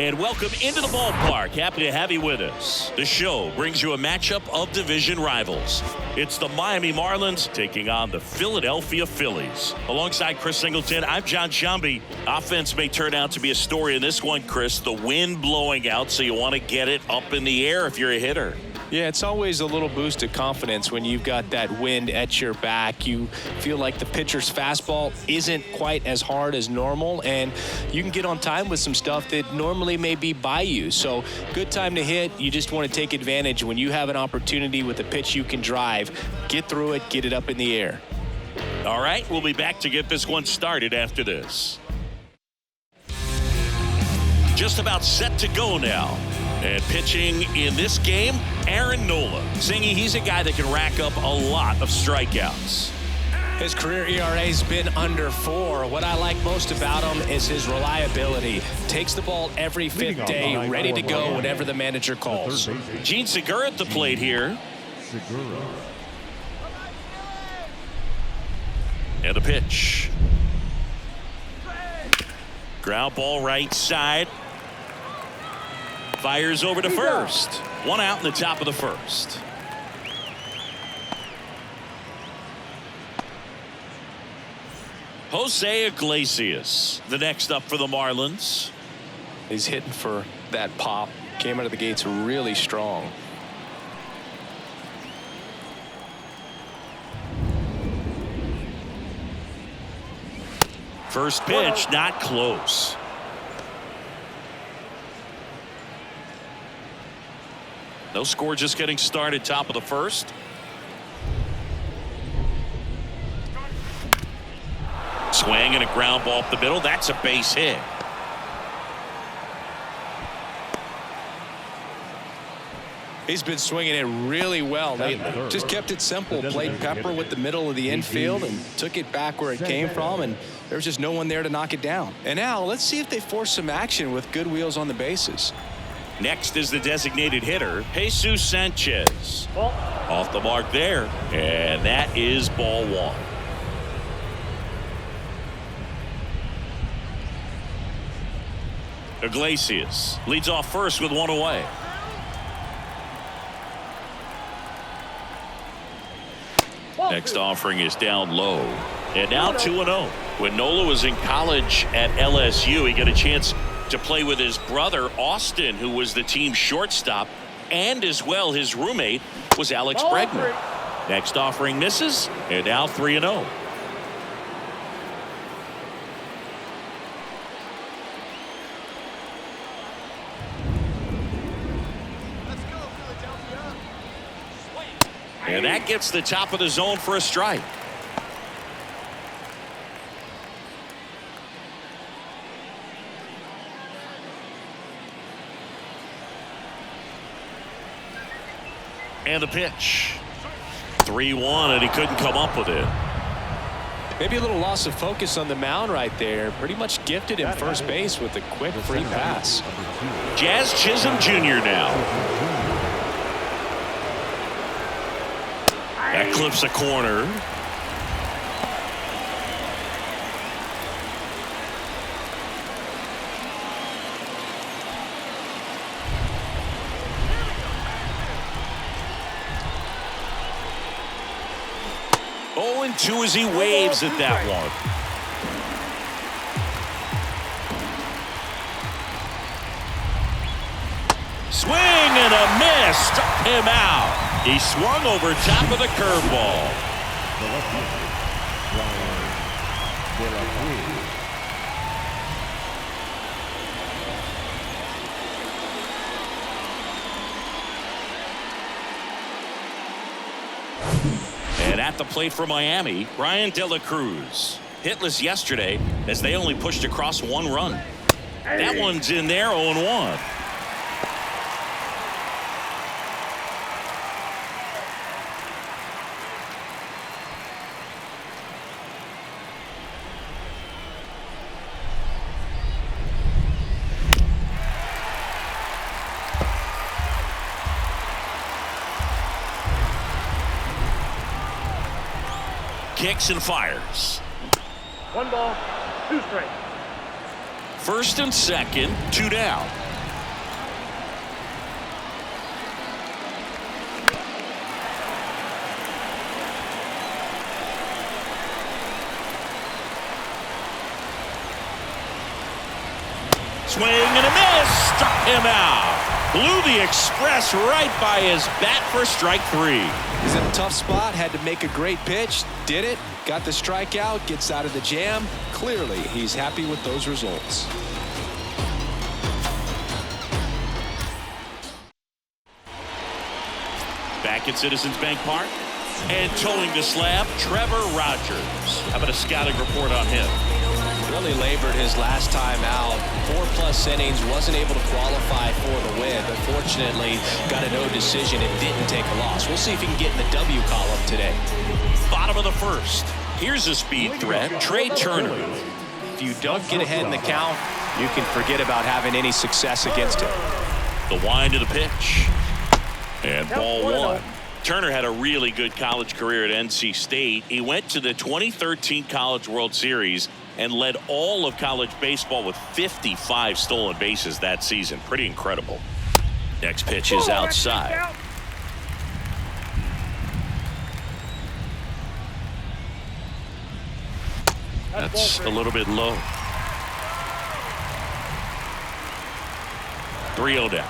And welcome into the ballpark. Happy to have you with us. The show brings you a matchup of division rivals. It's the Miami Marlins taking on the Philadelphia Phillies. Alongside Chris Singleton, I'm John Shambi. Offense may turn out to be a story in this one, Chris. The wind blowing out, so you want to get it up in the air if you're a hitter. Yeah, it's always a little boost of confidence when you've got that wind at your back. You feel like the pitcher's fastball isn't quite as hard as normal, and you can get on time with some stuff that normally may be by you. So good time to hit. You just want to take advantage when you have an opportunity with a pitch you can drive. Get through it, get it up in the air. All right, we'll be back to get this one started after this. Just about set to go now. And pitching in this game, Aaron Nola. Zingy, he's a guy that can rack up a lot of strikeouts. His career ERA's been under 4. What I like most about him is his reliability. Takes the ball every fifth day, ready to go whenever the manager calls. Gene Segura at the plate here. And a pitch. Ground ball right side. Fires over to first. One out in the top of the first. Jose Iglesias, the next up for the Marlins. He's hitting for that pop. Came out of the gates really strong. First pitch, not close. No score, just getting started, top of the first. Swing and a ground ball up the middle. That's a base hit. He's been swinging it really well lately. Just kept it simple. Played pepper with the middle of the infield and took it back where it came from, and there was just no one there to knock it down. And now let's see if they force some action with good wheels on the bases. Next is the designated hitter, Jesus Sanchez. Off the mark there, and that is ball one. Iglesias leads off first with one away. Next offering is down low. And now 2-0. When Nola was in college at LSU, he got a chance to play with his brother Austin, who was the team's shortstop, and as well his roommate was Alex Bregman. Next offering misses, and now 3-0. And that gets the top of the zone for a strike. And the pitch. 3-1, and he couldn't come up with it. Maybe a little loss of focus on the mound right there. Pretty much gifted him first base with a quick free pass. Jazz Chisholm Jr. now. That clips a corner. Oh, and 2 as he waves at that one. Swing and a miss. Struck him out. He swung over top of the curveball. And at the plate for Miami, Brian De La Cruz. Hitless yesterday as they only pushed across 1 run. That one's in there, 0-1. Kicks and fires. 1 ball, 2 strikes. First and second, 2 down. Swing and a miss. Struck him out. Blew the express right by his bat for strike 3. He's in a tough spot. Had to make a great pitch. Did it. Got the strikeout. Gets out of the jam. Clearly, he's happy with those results. Back at Citizens Bank Park. And towing the slab, Trevor Rogers. How about a scouting report on him? Really labored his last time out. 4+ innings, wasn't able to qualify for the win, but fortunately got a no decision and didn't take a loss. We'll see if he can get in the W column today. Bottom of the first. Here's a speed threat, Trey Turner. If you don't get ahead in the count, you can forget about having any success against him. The wind of the pitch. And ball 1. Turner had a really good college career at NC State. He went to the 2013 College World Series and led all of college baseball with 55 stolen bases that season. Pretty incredible. Next pitch is outside. That's a little bit low. 3-0 down.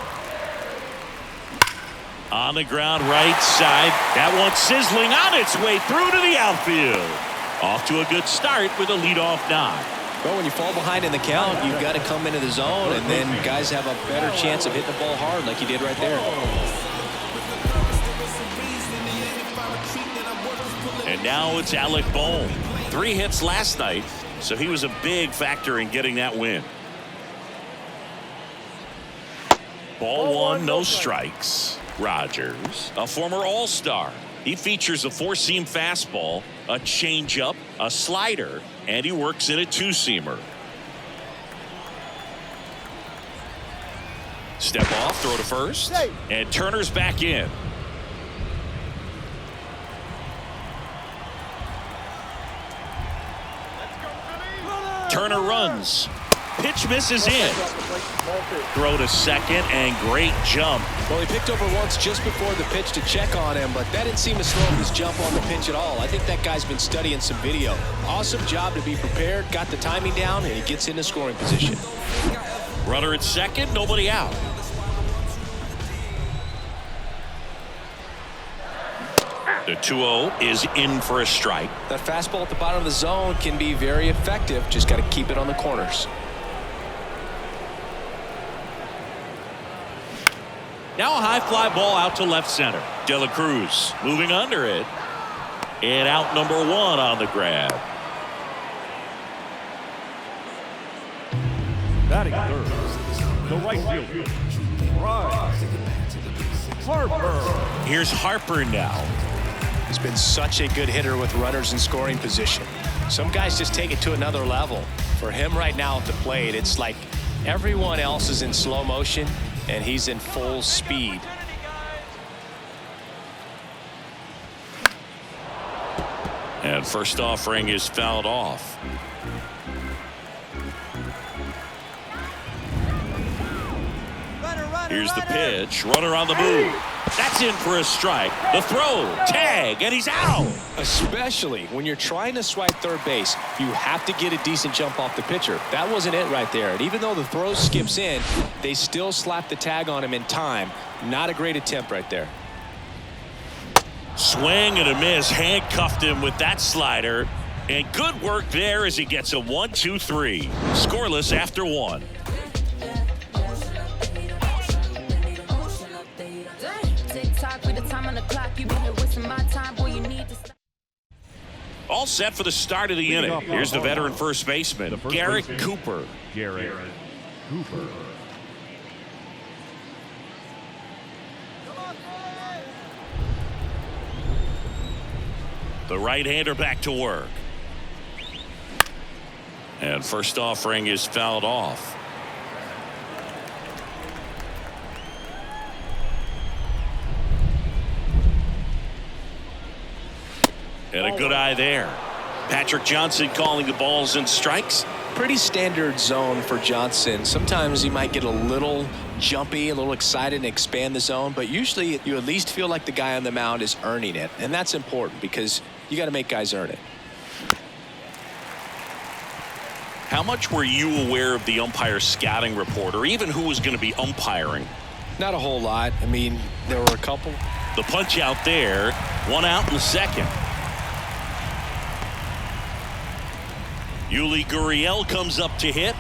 On the ground, right side. That one sizzling on its way through to the outfield. Off to a good start with a leadoff knock. Well, when you fall behind in the count, you've got to come into the zone, and then guys have a better chance of hitting the ball hard like you did right there. And now it's Alec Bohm. 3 hits last night, so he was a big factor in getting that win. Ball 1, no strikes. Rogers, a former All-Star. He features a 4-seam fastball, a changeup, a slider, and he works in a 2-seamer. Step off, throw to first, and Turner's back in. Turner runs. Pitch misses in. Throw to second and great jump. Well, he picked over once just before the pitch to check on him, but that didn't seem to slow his jump on the pitch at all. I think that guy's been studying some video. Awesome job to be prepared, got the timing down, and he gets into scoring position. Runner at second, nobody out. The 2-0 is in for a strike. That fastball at the bottom of the zone can be very effective. Just got to keep it on the corners. Now a high fly ball out to left center. De La Cruz moving under it. And out number 1 on the grab. Batting third, the right fielder, Harper. Here's Harper now. He's been such a good hitter with runners in scoring position. Some guys just take it to another level. For him right now at the plate, it's like everyone else is in slow motion and he's in full speed. And first offering is fouled off. Here's the pitch. Runner on the move. That's in for a strike. The throw, tag, and he's out. Especially when you're trying to swipe third base, you have to get a decent jump off the pitcher. That wasn't it right there. And even though the throw skips in, they still slap the tag on him in time. Not a great attempt right there. Swing and a miss. Handcuffed him with that slider. And good work there as he gets a 1-2-3. Scoreless after 1. All set for the start of the inning. Here's the veteran first baseman, Garrett Cooper. Garrett Cooper. The right-hander back to work. And first offering is fouled off. And a good eye there. Patrick Johnson calling the balls and strikes. Pretty standard zone for Johnson. Sometimes he might get a little jumpy, a little excited and expand the zone, but usually you at least feel like the guy on the mound is earning it, and that's important because you got to make guys earn it. How much were you aware of the umpire scouting report, or even who was going to be umpiring? Not a whole lot. I mean, there were a couple. The punch out there, 1 out in the second. Yuli Gurriel comes up to hit.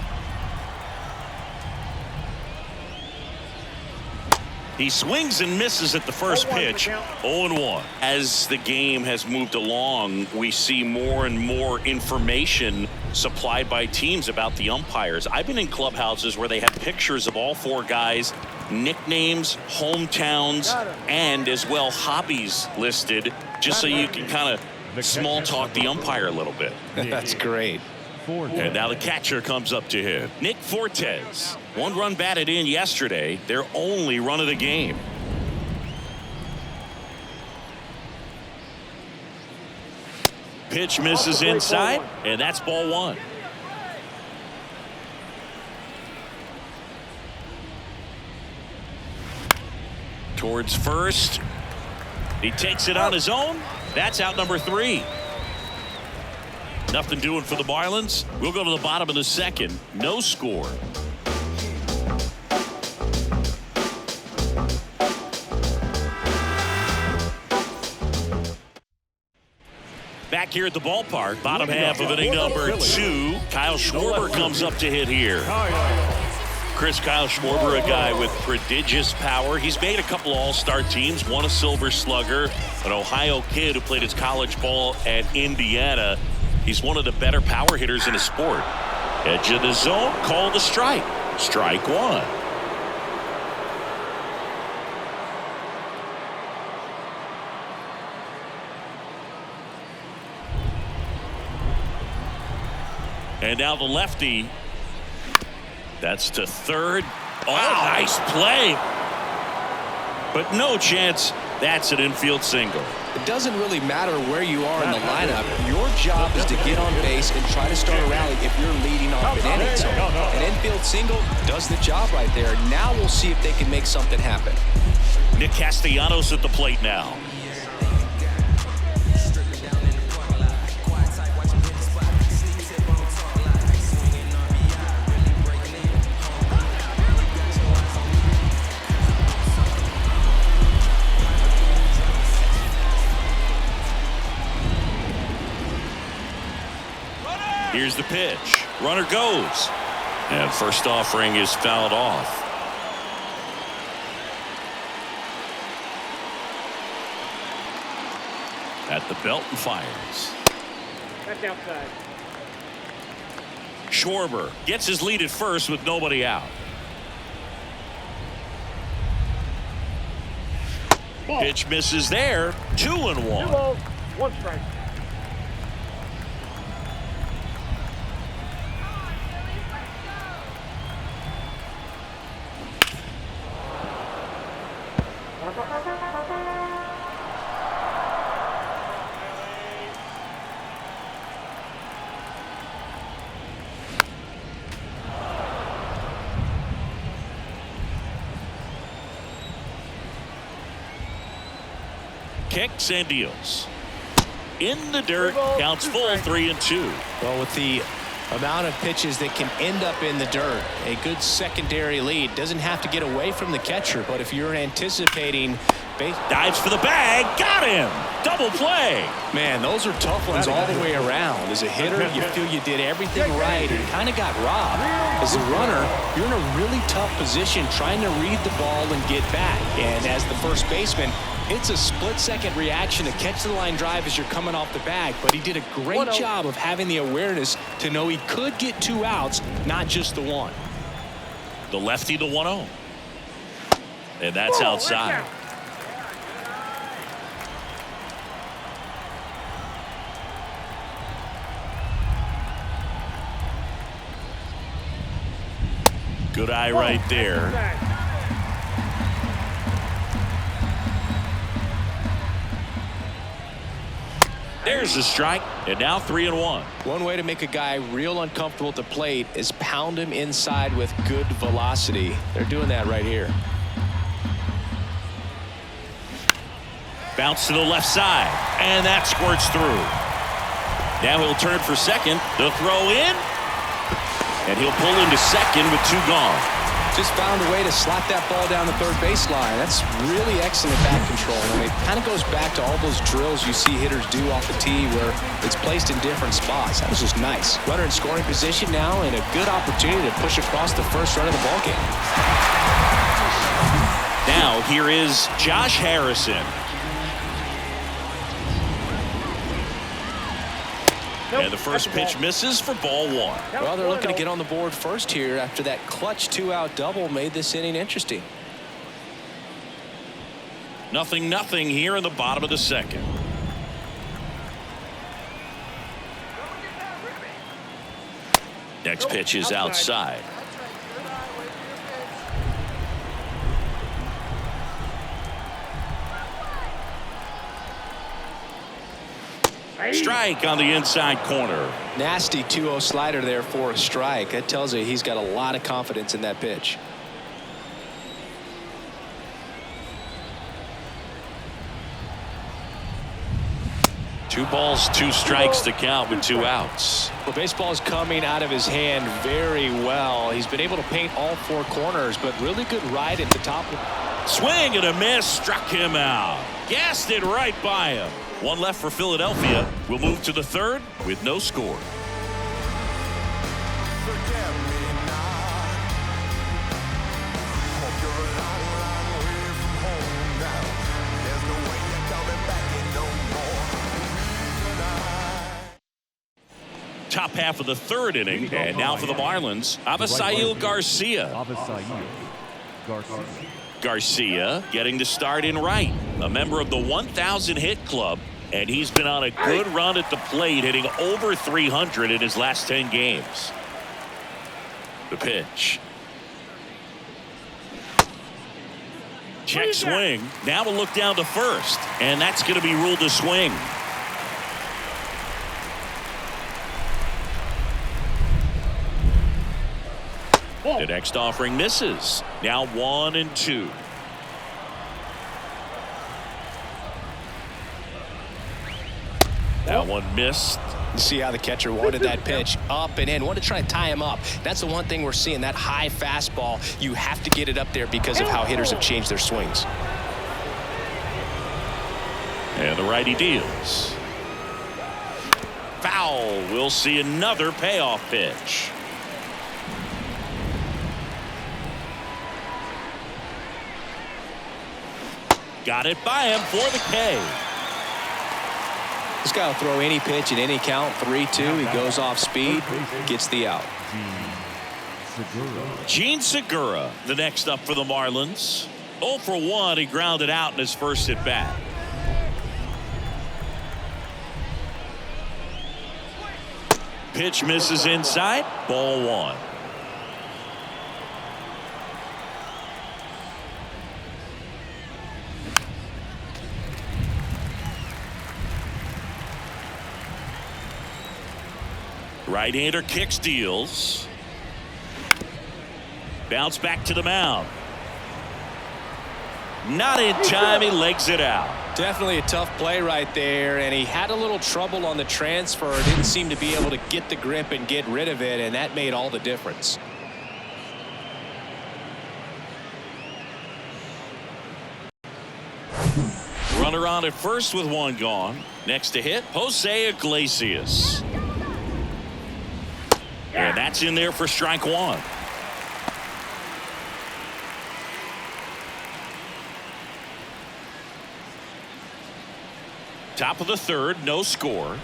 He swings and misses at the first pitch. 0-1. As the game has moved along, we see more and more information supplied by teams about the umpires. I've been in clubhouses where they have pictures of all 4 guys, nicknames, hometowns, and as well hobbies listed, just so you can kind of small talk the umpire a little bit. That's great. And now the catcher comes up to him. Nick Fortes. 1 run batted in yesterday. Their only run of the game. Pitch misses inside, and that's ball 1. Towards first. He takes it on his own. That's out number 3. Nothing doing for the Marlins. We'll go to the bottom of the second. No score. Back here at the ballpark, bottom half of inning number 2. Kyle Schwarber comes up to hit here. Kyle Schwarber, a guy with prodigious power. He's made a couple of all-star teams, won a Silver Slugger, an Ohio kid who played his college ball at Indiana. He's one of the better power hitters in the sport. Edge of the zone, called a strike. Strike 1. And now the lefty. That's to third. Oh, nice play. But no chance. That's an infield single. It doesn't really matter where you are in the lineup. Your job is to get on base and try to start a rally if you're leading off an inning. So an infield single does the job right there. Now we'll see if they can make something happen. Nick Castellanos at the plate now. Here's the pitch. Runner goes. And first offering is fouled off. At the belt and fires. That's outside. Schwarber gets his lead at first with nobody out. Ball. Pitch misses there. 2-1. 2 balls, 1 strike. Kicks and deals. In the dirt, counts full 3-2. Well, with the amount of pitches that can end up in the dirt, a good secondary lead. Doesn't have to get away from the catcher, but if you're anticipating dives for the bag, got him. Double play. Man, those are tough ones all the way around. As a hitter, you feel you did everything right and kind of got robbed. As a runner, you're in a really tough position trying to read the ball and get back. And as the first baseman, it's a split-second reaction to catch the line drive as you're coming off the bag, but he did a great job of having the awareness to know he could get 2 outs, not just the 1. The lefty, the 1-0. And that's outside. Good eye right there. There's the strike, and now 3-1. One way to make a guy real uncomfortable at the plate is pound him inside with good velocity. They're doing that right here. Bounce to the left side, and that squirts through. Now he'll turn for second. The throw in. And he'll pull into second with 2 gone. Just found a way to slap that ball down the third baseline. That's really excellent bat control. And it kind of goes back to all those drills you see hitters do off the tee where it's placed in different spots. That was just nice. Runner in scoring position now and a good opportunity to push across the first run of the ball game. Now here is Josh Harrison. And the first pitch misses for ball 1. Well, they're looking to get on the board first here after that clutch 2-out double made this inning interesting. 0-0 here in the bottom of the second. Next pitch is outside. Strike on the inside corner. Nasty 2-0 slider there for a strike. That tells you he's got a lot of confidence in that pitch. Two balls, 2 strikes to count with 2 outs. Well, baseball's coming out of his hand very well. He's been able to paint all 4 corners, but really good ride at the top. Swing and a miss, struck him out. Gassed it right by him. 1 left for Philadelphia. We'll move to the 3rd with no score. Top half of the 3rd inning, and now for the Marlins, Avisail Garcia. Garcia getting the start in right, a member of the 1,000 hit club, and he's been on a good run at the plate, hitting over 300 in his last 10 games. The pitch. Check swing. Now we'll look down to first, and that's going to be ruled a swing. The next offering misses. Now 1-2. That one missed. You see how the catcher wanted that pitch up and in. Wanted to try to tie him up. That's the one thing we're seeing, that high fastball. You have to get it up there because of how hitters have changed their swings. And the righty deals. Foul. We'll see another payoff pitch. Got it by him for the K. This guy will throw any pitch at any count. 3-2. He goes off speed, gets the out. Gene Segura, the next up for the Marlins. 0 for 1. He grounded out in his first at bat. Pitch misses inside. Ball 1. Right-hander kicks, deals. Bounce back to the mound. Not in time. He legs it out. Definitely a tough play right there, and he had a little trouble on the transfer. Didn't seem to be able to get the grip and get rid of it, and that made all the difference. Runner on at first with 1 gone. Next to hit, Jose Iglesias. And that's in there for strike 1. Top of the 3rd, no score.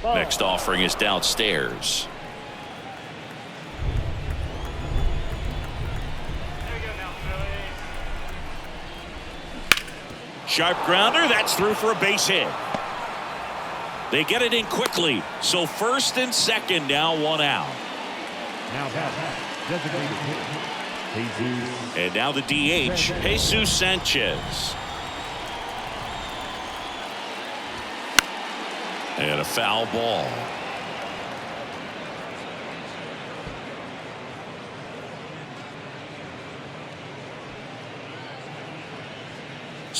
Next offering is downstairs. Sharp grounder, that's through for a base hit. They get it in quickly, so first and second, now 1 out. Now batting, designated hitter, Jesus. And now the DH, Jesus Sanchez. And a foul ball.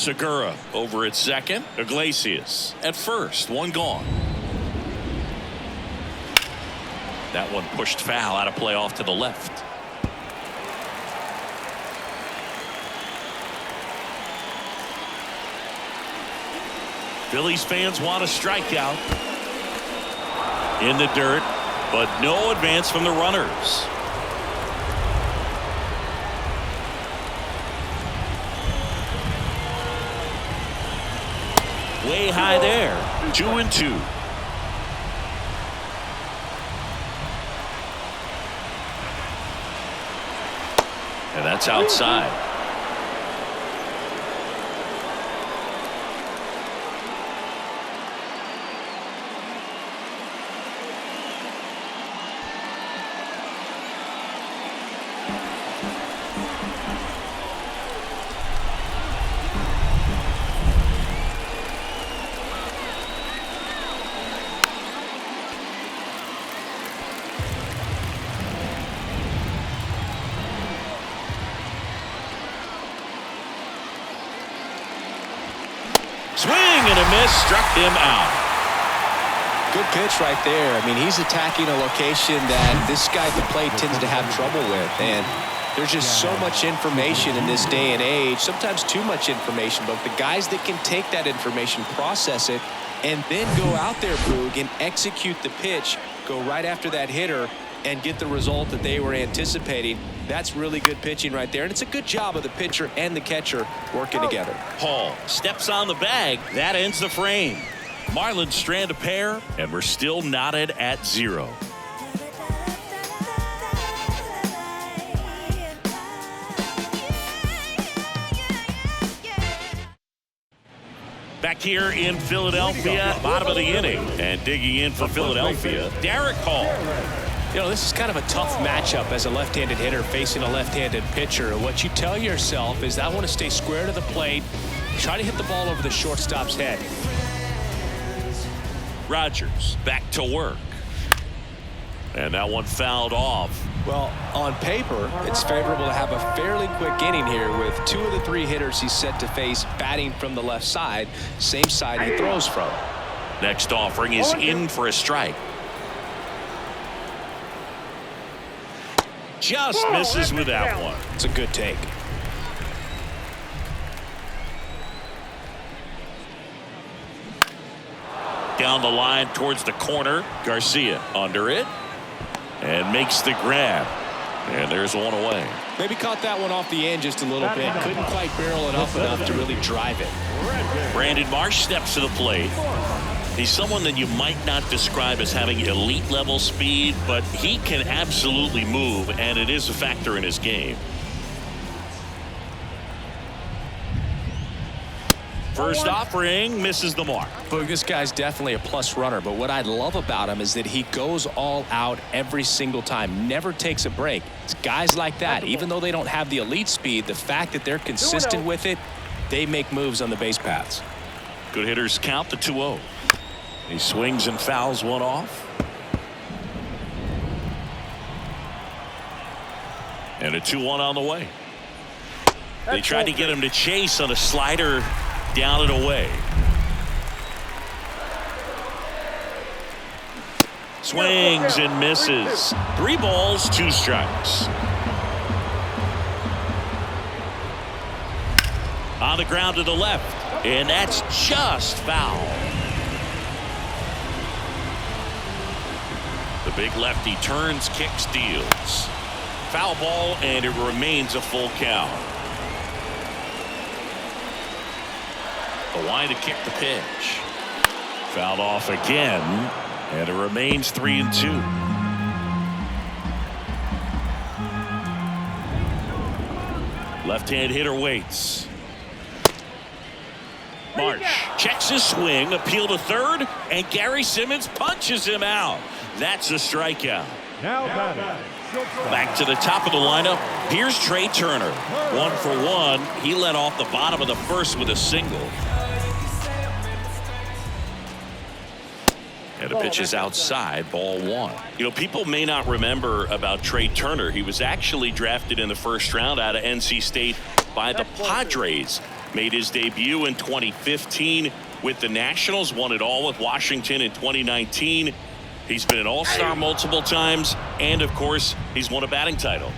Segura over at second. Iglesias at first. One gone. That one pushed foul, out of play off to the left. Phillies fans want a strikeout. In the dirt, but no advance from the runners. Way high there. 2-2. And that's outside. Swing and a miss, struck him out. Good pitch right there. I mean, he's attacking a location that this guy at the plate tends to have trouble with. And there's just so much information in this day and age, sometimes too much information. But the guys that can take that information, process it, and then go out there, Boog, and execute the pitch, go right after that hitter, and get the result that they were anticipating. That's really good pitching right there. And it's a good job of the pitcher and the catcher working together. Hall steps on the bag. That ends the frame. Marlins strand a pair, and we're still knotted at 0. Back here in Philadelphia, bottom of the inning, and digging in for Philadelphia, Derek Hall. You know, this is kind of a tough matchup as a left-handed hitter facing a left-handed pitcher. What you tell yourself is, I want to stay square to the plate, try to hit the ball over the shortstop's head. Rogers back to work. And that one fouled off. Well, on paper, it's favorable to have a fairly quick inning here with 2 of the 3 hitters he's set to face batting from the left side, same side he throws from. Next offering is in for a strike. Just misses with that one. It's a good take. Down the line towards the corner. Garcia under it and makes the grab. And there's one away. Maybe caught that one off the end just a little bit. Couldn't quite barrel it up enough to really drive it. Brandon Marsh steps to the plate. He's someone that you might not describe as having elite level speed, but he can absolutely move, and it is a factor in his game. First offering misses the mark. Boog, this guy's definitely a plus runner, but what I love about him is that he goes all out every single time, never takes a break. It's guys like that, even though they don't have the elite speed, the fact that they're consistent with it, they make moves on the base paths. Good hitters count the 2-0. He swings and fouls one off. And a 2-1 on the way. They tried to get him to chase on a slider down and away. Swings and misses. 3 balls, 2 strikes. On the ground to the left, and that's just foul. The big lefty turns, kicks, deals. Foul ball, and it remains a full count. The line to kick the pitch. Fouled off again, and it remains 3-2. Left-hand hitter waits. Marsh checks his swing, appeal to third, and Gary Simmons punches him out. That's a strikeout. Now batting. Back to the top of the lineup. Here's Trey Turner. 1 for 1. He led off the bottom of the first with a single. And the pitch is outside, ball 1. You know, people may not remember about Trey Turner. He was actually drafted in the first round out of NC State by the Padres Made his debut in 2015 with the Nationals, won it all with Washington in 2019. He's been an all-star multiple times, and of course, he's won a batting title.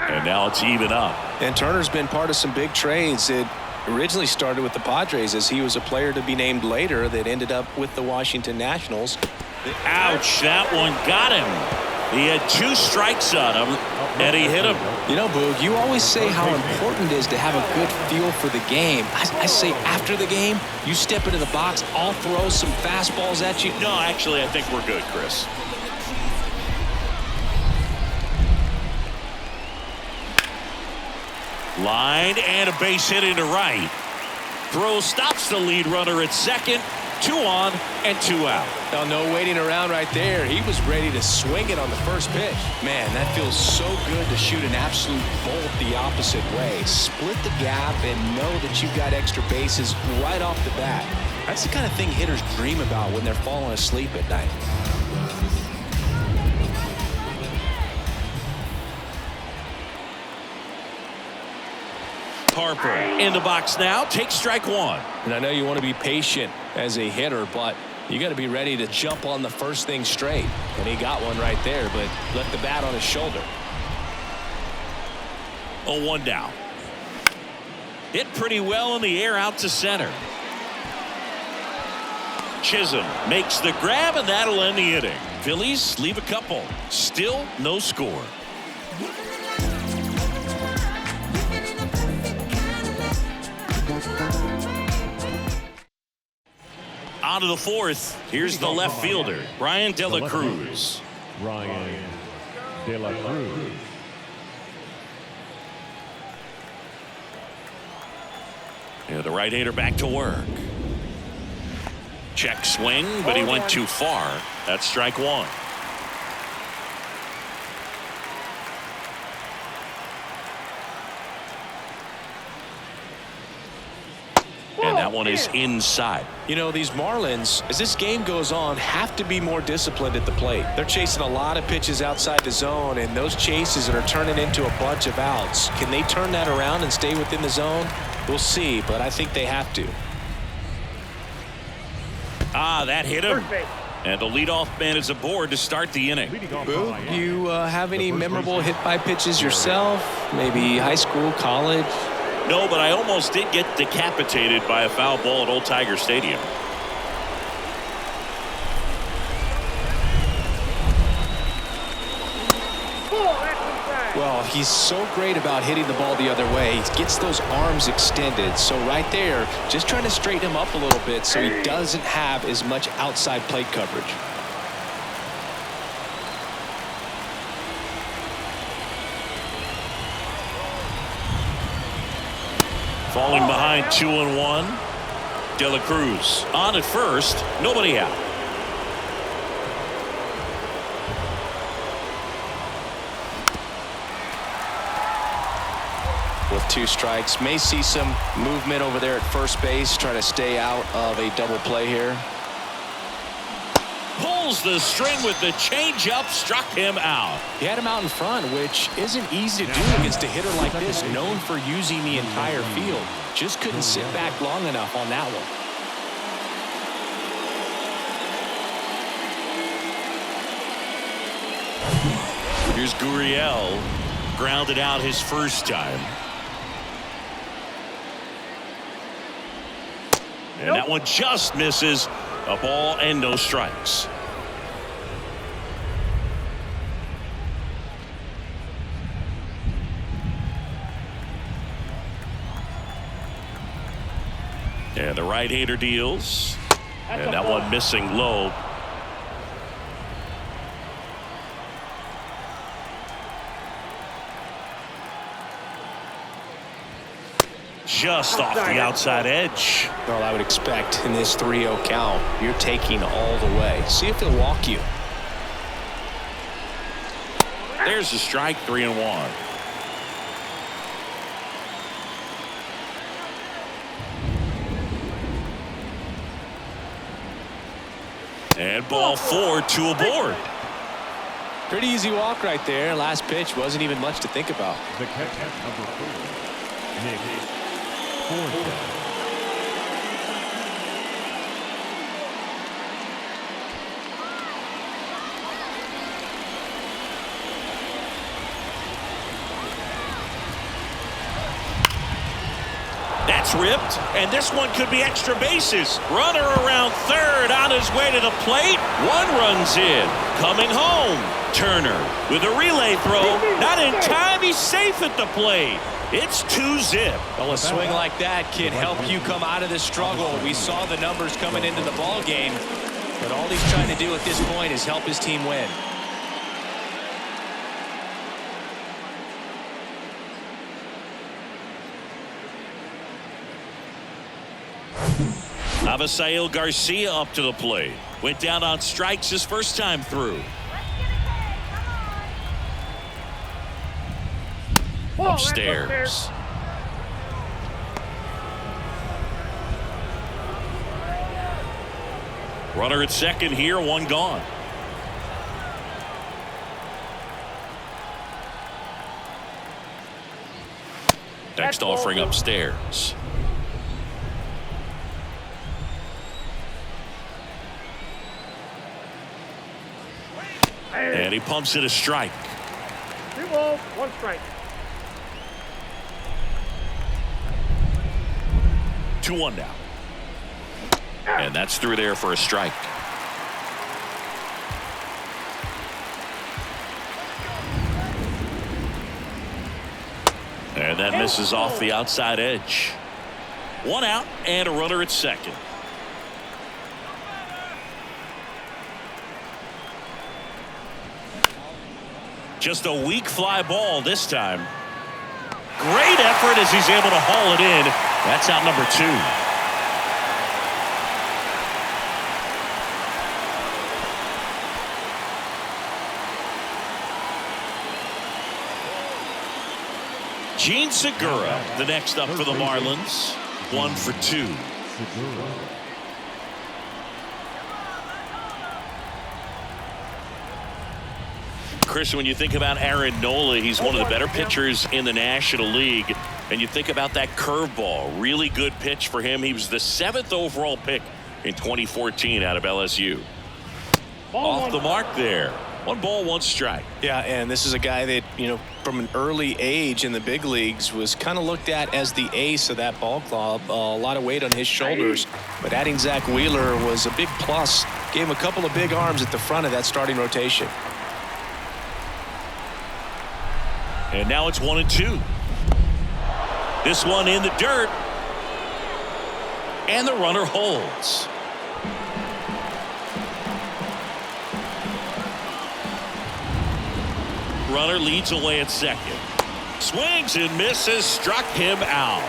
And now it's even up. And Turner's been part of some big trades. It originally started with the Padres as he was a player to be named later that ended up with the Washington Nationals. Ouch, that one got him. He had 2 strikes on him, and he hit him. You know, Boog, you always say how important it is to have a good feel for the game. I say after the game, you step into the box, I'll throw some fastballs at you. No, actually, I think we're good, Chris. Line and a base hit into right. Throw stops the lead runner at second. 2 on and 2 out. Now, no waiting around right there. He was ready to swing it on the first pitch. Man, that feels so good to shoot an absolute bolt the opposite way. Split the gap and know that you've got extra bases right off the bat. That's the kind of thing hitters dream about when they're falling asleep at night. Harper in the box now. Takes strike 1. And I know you want to be patient as a hitter, but you got to be ready to jump on the first thing straight. And he got one right there, but left the bat on his shoulder. 0-1 down. Hit pretty well in the air out to center. Chisholm makes the grab, and that'll end the inning. Phillies leave a couple. Still no score. On to the 4th. Here's the left fielder, Brian De La Cruz. Brian De La Cruz. And the right-hander back to work. Check swing, but he went too far. That's strike 1. And that one is inside. You know, these Marlins, as this game goes on, have to be more disciplined at the plate. They're chasing a lot of pitches outside the zone, and those chases are turning into a bunch of outs. Can they turn that around and stay within the zone? We'll see, but I think they have to. That hit him. And the leadoff man is aboard to start the inning. Boog, you have any memorable hit-by pitches yourself? Maybe high school, college? No, but I almost did get decapitated by a foul ball at Old Tiger Stadium. Well, he's so great about hitting the ball the other way. He gets those arms extended. So right there, just trying to straighten him up a little bit so he doesn't have as much outside plate coverage. Falling behind 2-1. De La Cruz on at first. Nobody out. With 2 strikes, may see some movement over there at first base, trying to stay out of a double play here. Pulls the string with the changeup, struck him out. He had him out in front, which isn't easy to do against a hitter like this, known for using the entire field. Just couldn't sit back long enough on that one. Here's Gurriel, grounded out his first time. And that one just misses. A ball and no strikes. And the right-hander deals. And that one missing low. Just off the outside edge. Well, I would expect in this 3-0 count, you're taking all the way. See if he'll walk you. There's the strike, 3-1. And ball 4, 2 aboard. Pretty easy walk right there. Last pitch wasn't even much to think about. The catcher, number 4, Nick Forte. That's ripped, and this one could be extra bases. Runner around third on his way to the plate. One runs in. Coming home. Turner with a relay throw. Not in time. He's safe at the plate. It's 2-zip. Well, a swing like that can help you come out of this struggle. We saw the numbers coming into the ball game, but all he's trying to do at this point is help his team win. Avisail Garcia up to the plate. Went down on strikes his first time through. Upstairs. Runner at second here, one gone. Next offering upstairs. And he pumps it a strike. 2 balls, 1 strike. 2-1 now. And that's through there for a strike. And that misses off the outside edge. 1 out and a runner at second. Just a weak fly ball this time. Great effort as he's able to haul it in. That's out number 2. Gene Segura, the next up for the Marlins. 1 for 2. Chris, when you think about Aaron Nola, he's one of the better pitchers in the National League. And you think about that curveball, really good pitch for him. He was the 7th overall pick in 2014 out of LSU. Off the mark there. 1 ball, 1 strike. Yeah, and this is a guy that, you know, from an early age in the big leagues was kind of looked at as the ace of that ball club. A lot of weight on his shoulders, but adding Zach Wheeler was a big plus. Gave him a couple of big arms at the front of that starting rotation. And now it's 1-2. This one in the dirt. And the runner holds. Runner leads away at second. Swings and misses, struck him out.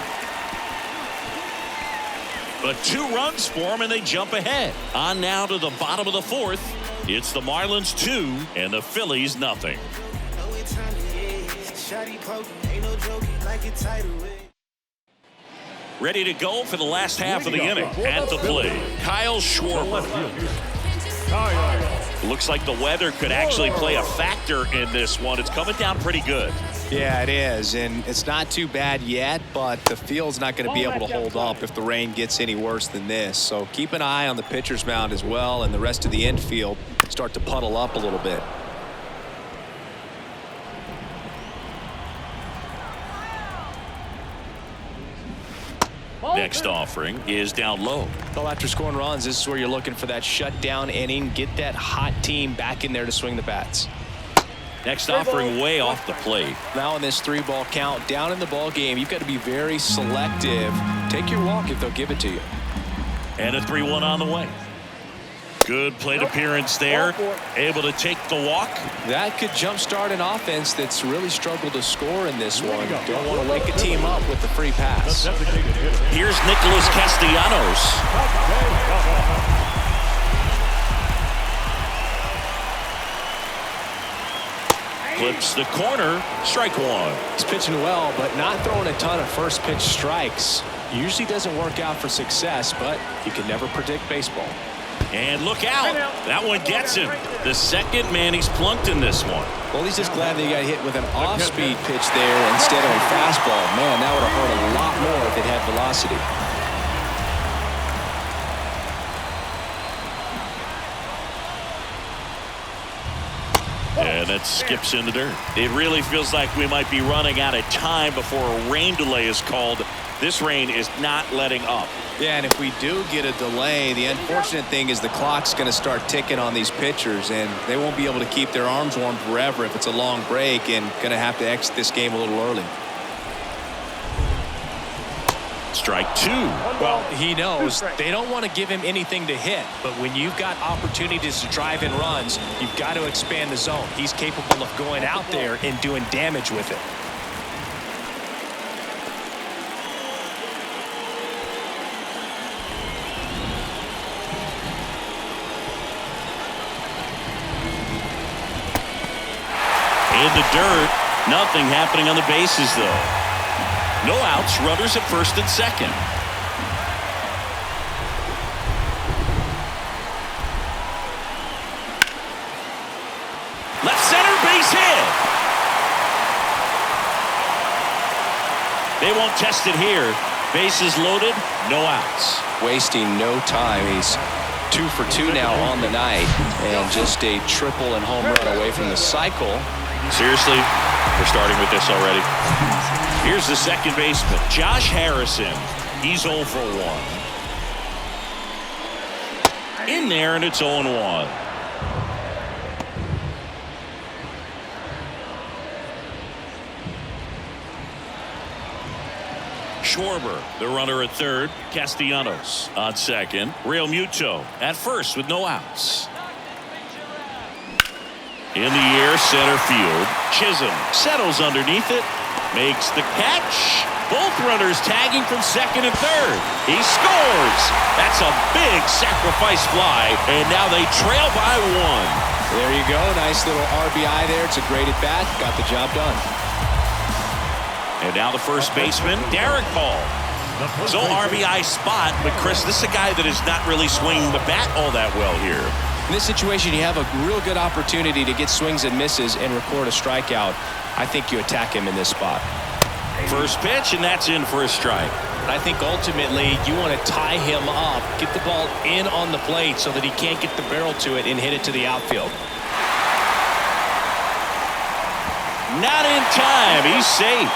But 2 runs for him and they jump ahead. On now to the bottom of the 4th. It's the Marlins 2 and the Phillies nothing. Ready to go for the last half of the inning. At the plate, Kyle Schwarber. Looks like the weather could actually play a factor in this one. It's coming down pretty good. Yeah, it is, and it's not too bad yet, but the field's not going to be able to hold up if the rain gets any worse than this. So keep an eye on the pitcher's mound as well, and the rest of the infield start to puddle up a little bit. Next offering is down low. Well, after scoring runs, this is where you're looking for that shutdown inning. Get that hot team back in there to swing the bats. Next offering way off the plate. Now in this 3-ball count, down in the ball game, you've got to be very selective. Take your walk if they'll give it to you. And a 3-1 on the way. Good plate appearance there. Able to take the walk. That could jumpstart an offense that's really struggled to score in this one. Don't want to wake a team up with the free pass. Here's Nicholas Castellanos. Clips the corner. Strike 1. He's pitching well, but not throwing a ton of first pitch strikes. Usually doesn't work out for success, but you can never predict baseball. And look out. That one gets him. The second man he's plunked in this one. Well, he's just glad that he got hit with an off-speed pitch there instead of a fastball. Man, that would have hurt a lot more if it had velocity. And that skips in the dirt. It really feels like we might be running out of time before a rain delay is called. This rain is not letting up. Yeah, and if we do get a delay, the unfortunate thing is the clock's going to start ticking on these pitchers, and they won't be able to keep their arms warm forever if it's a long break, and going to have to exit this game a little early. Strike two. Well, he knows they don't want to give him anything to hit, but when you've got opportunities to drive in runs, you've got to expand the zone. He's capable of going out there and doing damage with it. In the dirt, nothing happening on the bases, though. No outs, runners at first and second. Left center, base hit. They won't test it here. Bases loaded, no outs. Wasting no time. He's 2 for 2 now on the night, and just a triple and home run away from the cycle. Seriously, we're starting with this already. Here's the second baseman, Josh Harrison. He's 0 for 1. In there, and it's 0-1. Schwarber, the runner at third. Castellanos on second. Real Muto at first with no outs. In the air, center field. Chisholm settles underneath it. Makes the catch. Both runners tagging from second and third. He scores. That's a big sacrifice fly. And now they trail by 1. There you go. Nice little RBI there. It's a great at bat. Got the job done. And now the first baseman, Derek Hall. So RBI spot, but Chris, this is a guy that is not really swinging the bat all that well here. In this situation, you have a real good opportunity to get swings and misses and record a strikeout. I think you attack him in this spot. First pitch, and that's in for a strike. I think ultimately you want to tie him up, get the ball in on the plate so that he can't get the barrel to it and hit it to the outfield. Not in time. He's safe.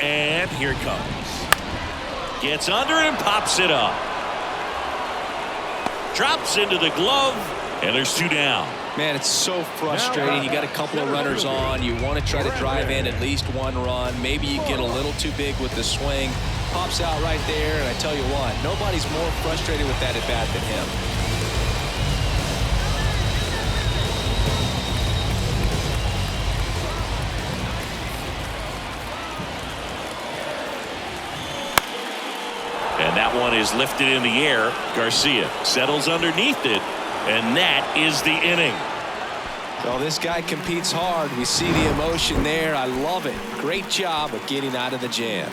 And here it comes. Gets under it and pops it up. Drops into the glove, and there's 2 down. Man, it's so frustrating. You got a couple of runners on. You want to try to drive in at least 1 run. Maybe you get a little too big with the swing. Pops out right there, and I tell you what, nobody's more frustrated with that at bat than him. And that one is lifted in the air. Garcia settles underneath it, and that is the inning. Well, this guy competes hard. We see the emotion there. I love it. Great job of getting out of the jam.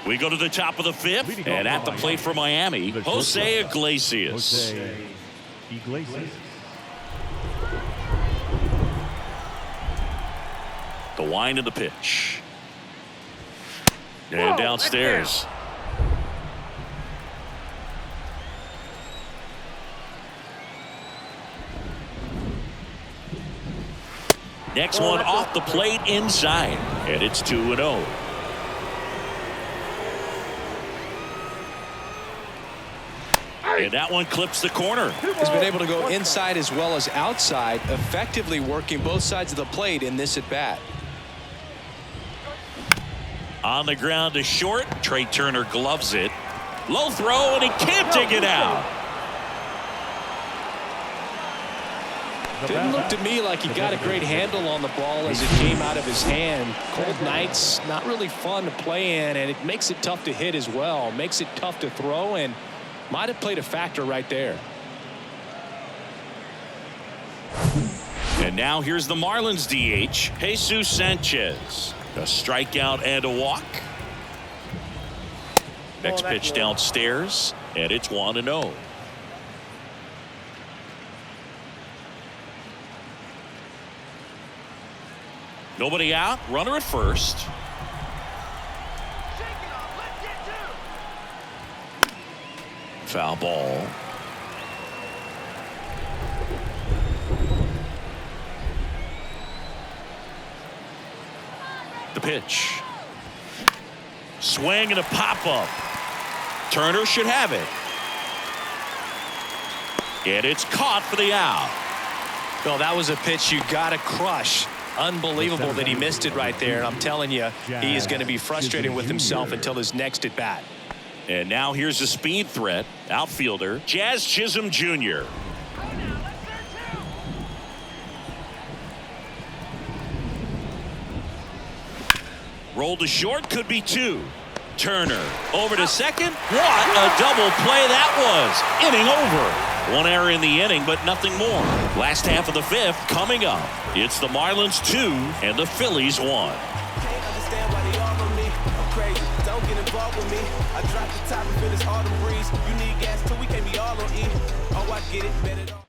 We go to the top of the 5th, and at the plate for Miami, Jose Iglesias. The wind of the pitch. And downstairs. Next one off the plate inside, and it's 2-0. And that one clips the corner. He's been able to go inside as well as outside, effectively working both sides of the plate in this at bat. On the ground to short. Trey Turner gloves it. Low throw, and he can't dig it out. Didn't look to me like he got a great handle on the ball as it came out of his hand. Cold nights, not really fun to play in, and it makes it tough to hit as well. Makes it tough to throw, and might have played a factor right there. And now here's the Marlins DH, Jesus Sanchez. A strikeout and a walk. Next pitch downstairs, and it's 1-0. Nobody out, runner at first. Foul ball. The pitch. Swing and a pop-up. Turner should have it. And it's caught for the out. Well, that was a pitch you got to crush. Unbelievable that he missed it right there. I'm telling you, he is going to be frustrated with himself until his next at bat. And now here's a speed threat. Outfielder Jazz Chisholm Jr. Roll to short, could be two. Turner over to second. What a double play that was. Inning over. One error in the inning, but nothing more. Last half of the fifth coming up. It's the Marlins 2 and the Phillies 1. Can't understand why they all on me. I'm crazy. Don't get involved with me. I drop the top and feel this autumn breeze. You need gas too. We can't be all on E. Oh, I get it. Bet it all.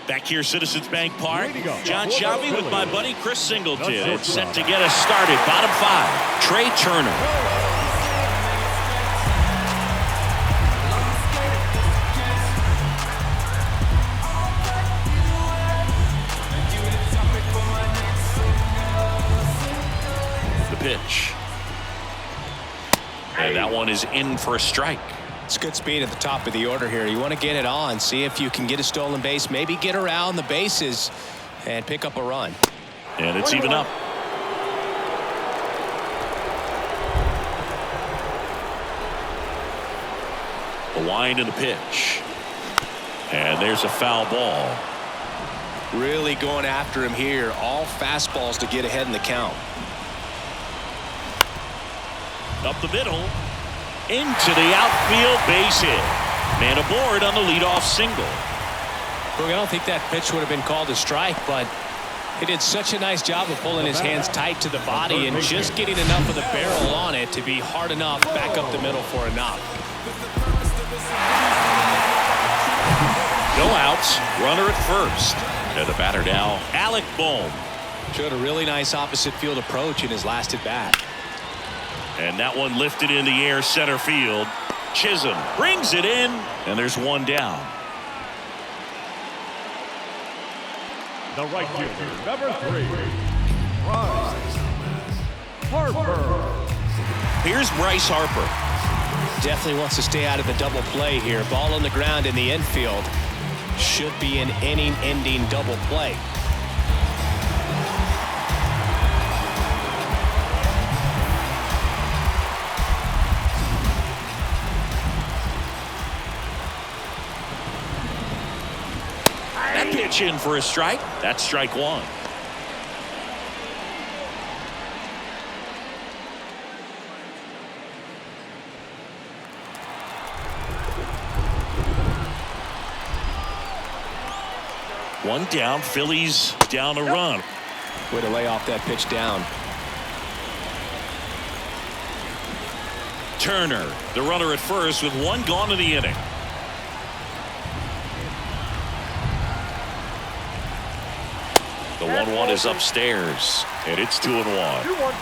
Back here, Citizens Bank Park. John Shelby with my buddy Chris Singleton. It's set to get us started. Bottom five. Trey Turner. Pitch. And that one is in for a strike. It's good speed at the top of the order here. You want to get it on, see if you can get a stolen base, maybe get around the bases and pick up a run. And it's even up. The wind and the pitch. And there's a foul ball. Really going after him here. All fastballs to get ahead in the count. Up the middle, into the outfield, base hit. Man aboard on the leadoff single. I don't think that pitch would have been called a strike, but he did such a nice job of pulling his hands tight to the body and just getting enough of the barrel on it to be hard enough back up the middle for a knock. No outs, runner at first. And the batter now, Alec Bohm. Showed a really nice opposite field approach in his last at bat. And that one lifted in the air center field. Chisholm brings it in, and there's one down. The right fielder, number 3, Bryce Harper. Here's Bryce Harper. Definitely wants to stay out of the double play here. Ball on the ground in the infield. Should be an inning-ending double play. That pitch in for a strike. That's strike one. One down, Phillies down a run. Way to lay off that pitch down. Turner, the runner at first with one gone in the inning. The 1-1 is upstairs, and it's 2-1. 2-1.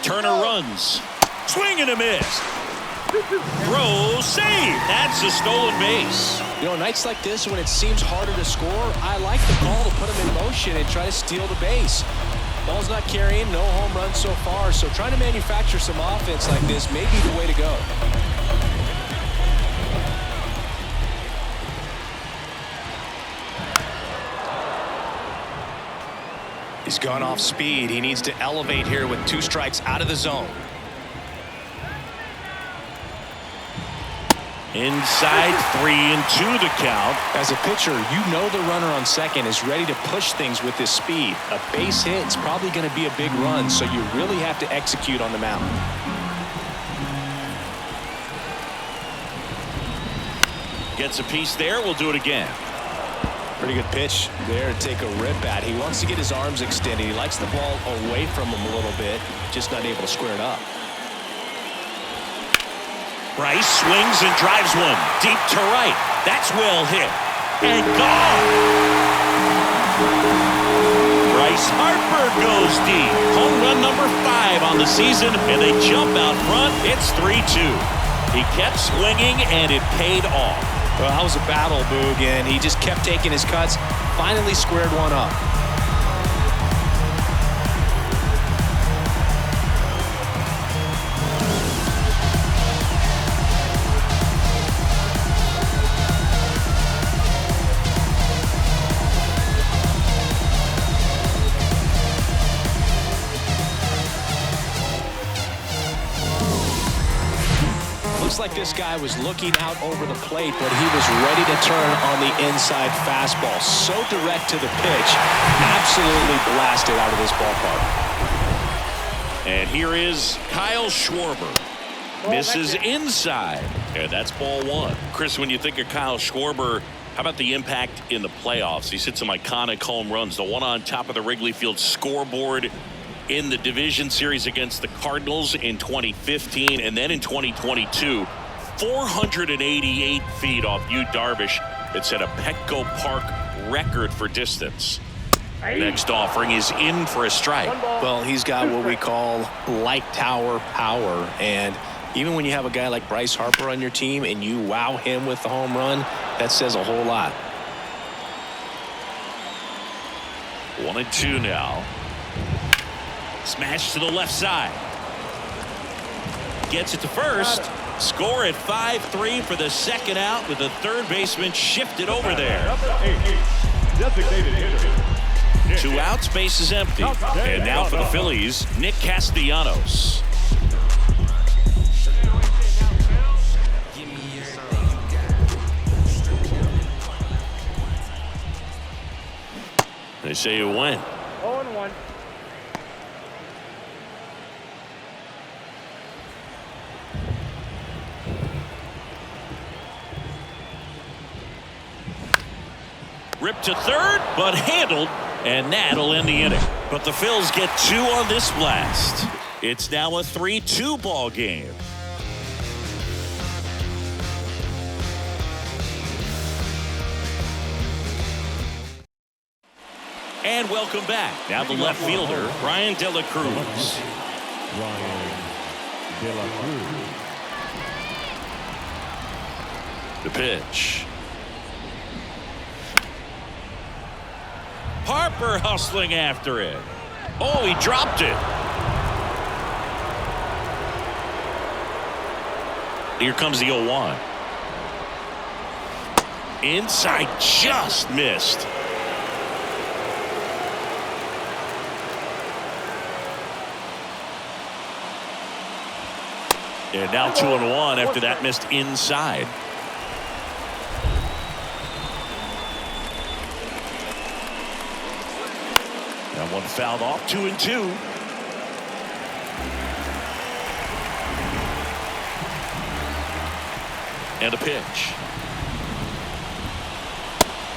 Turner runs. Swing and a miss. Throw, save. That's a stolen base. You know, nights like this when it seems harder to score, I like the call to put him in motion and try to steal the base. Ball's not carrying, no home runs so far, so trying to manufacture some offense like this may be the way to go. Gone off speed. He needs to elevate here with 2 strikes out of the zone. Inside 3-2 the count. As a pitcher, you know the runner on second is ready to push things with his speed. A base hit is probably going to be a big run, so you really have to execute on the mound. Gets a piece there. We'll do it again. Pretty good pitch there to take a rip at. He wants to get his arms extended. He likes the ball away from him a little bit, just not able to square it up. Bryce swings and drives one deep to right. That's well hit. And gone. Bryce Harper goes deep. Home run number 5 on the season, and they jump out front. It's 3-2. He kept swinging, and it paid off. Well, that was a battle, Boog, and he just kept taking his cuts. Finally squared one up. Looks like this guy was looking out over the plate, but he was ready to turn on the inside fastball. So direct to the pitch. Absolutely blasted out of this ballpark. And here is Kyle Schwarber. Misses inside. And that's ball 1. Chris, when you think of Kyle Schwarber, how about the impact in the playoffs? He's hit some iconic home runs. The one on top of the Wrigley Field scoreboard in the division series against the Cardinals in 2015, and then in 2022, 488 feet off Yu Darvish. It set a Petco Park record for distance. Next offering is in for a strike. Well, he's got what we call light tower power, and even when you have a guy like Bryce Harper on your team and you wow him with the home run, that says a whole lot. 1-2 now. Smash to the left side. Gets it to first. Score at 5-3 for the second out with the third baseman shifted over there. Number 8, designated hitter. 2 outs, base is empty. And now for the Phillies, Nick Castellanos. They say you win. 0-1. Ripped to third, but handled, and that'll end the inning. But the Phils get 2 on this blast. It's now a 3-2 ball game. And welcome back. Now the left fielder, Brian De La Cruz. Brian De La Cruz. The pitch. Harper hustling after it. Oh, he dropped it. Here comes the 0-1. Inside, just missed. And now 2-1 after that missed inside. That one fouled off. 2-2. And a pitch.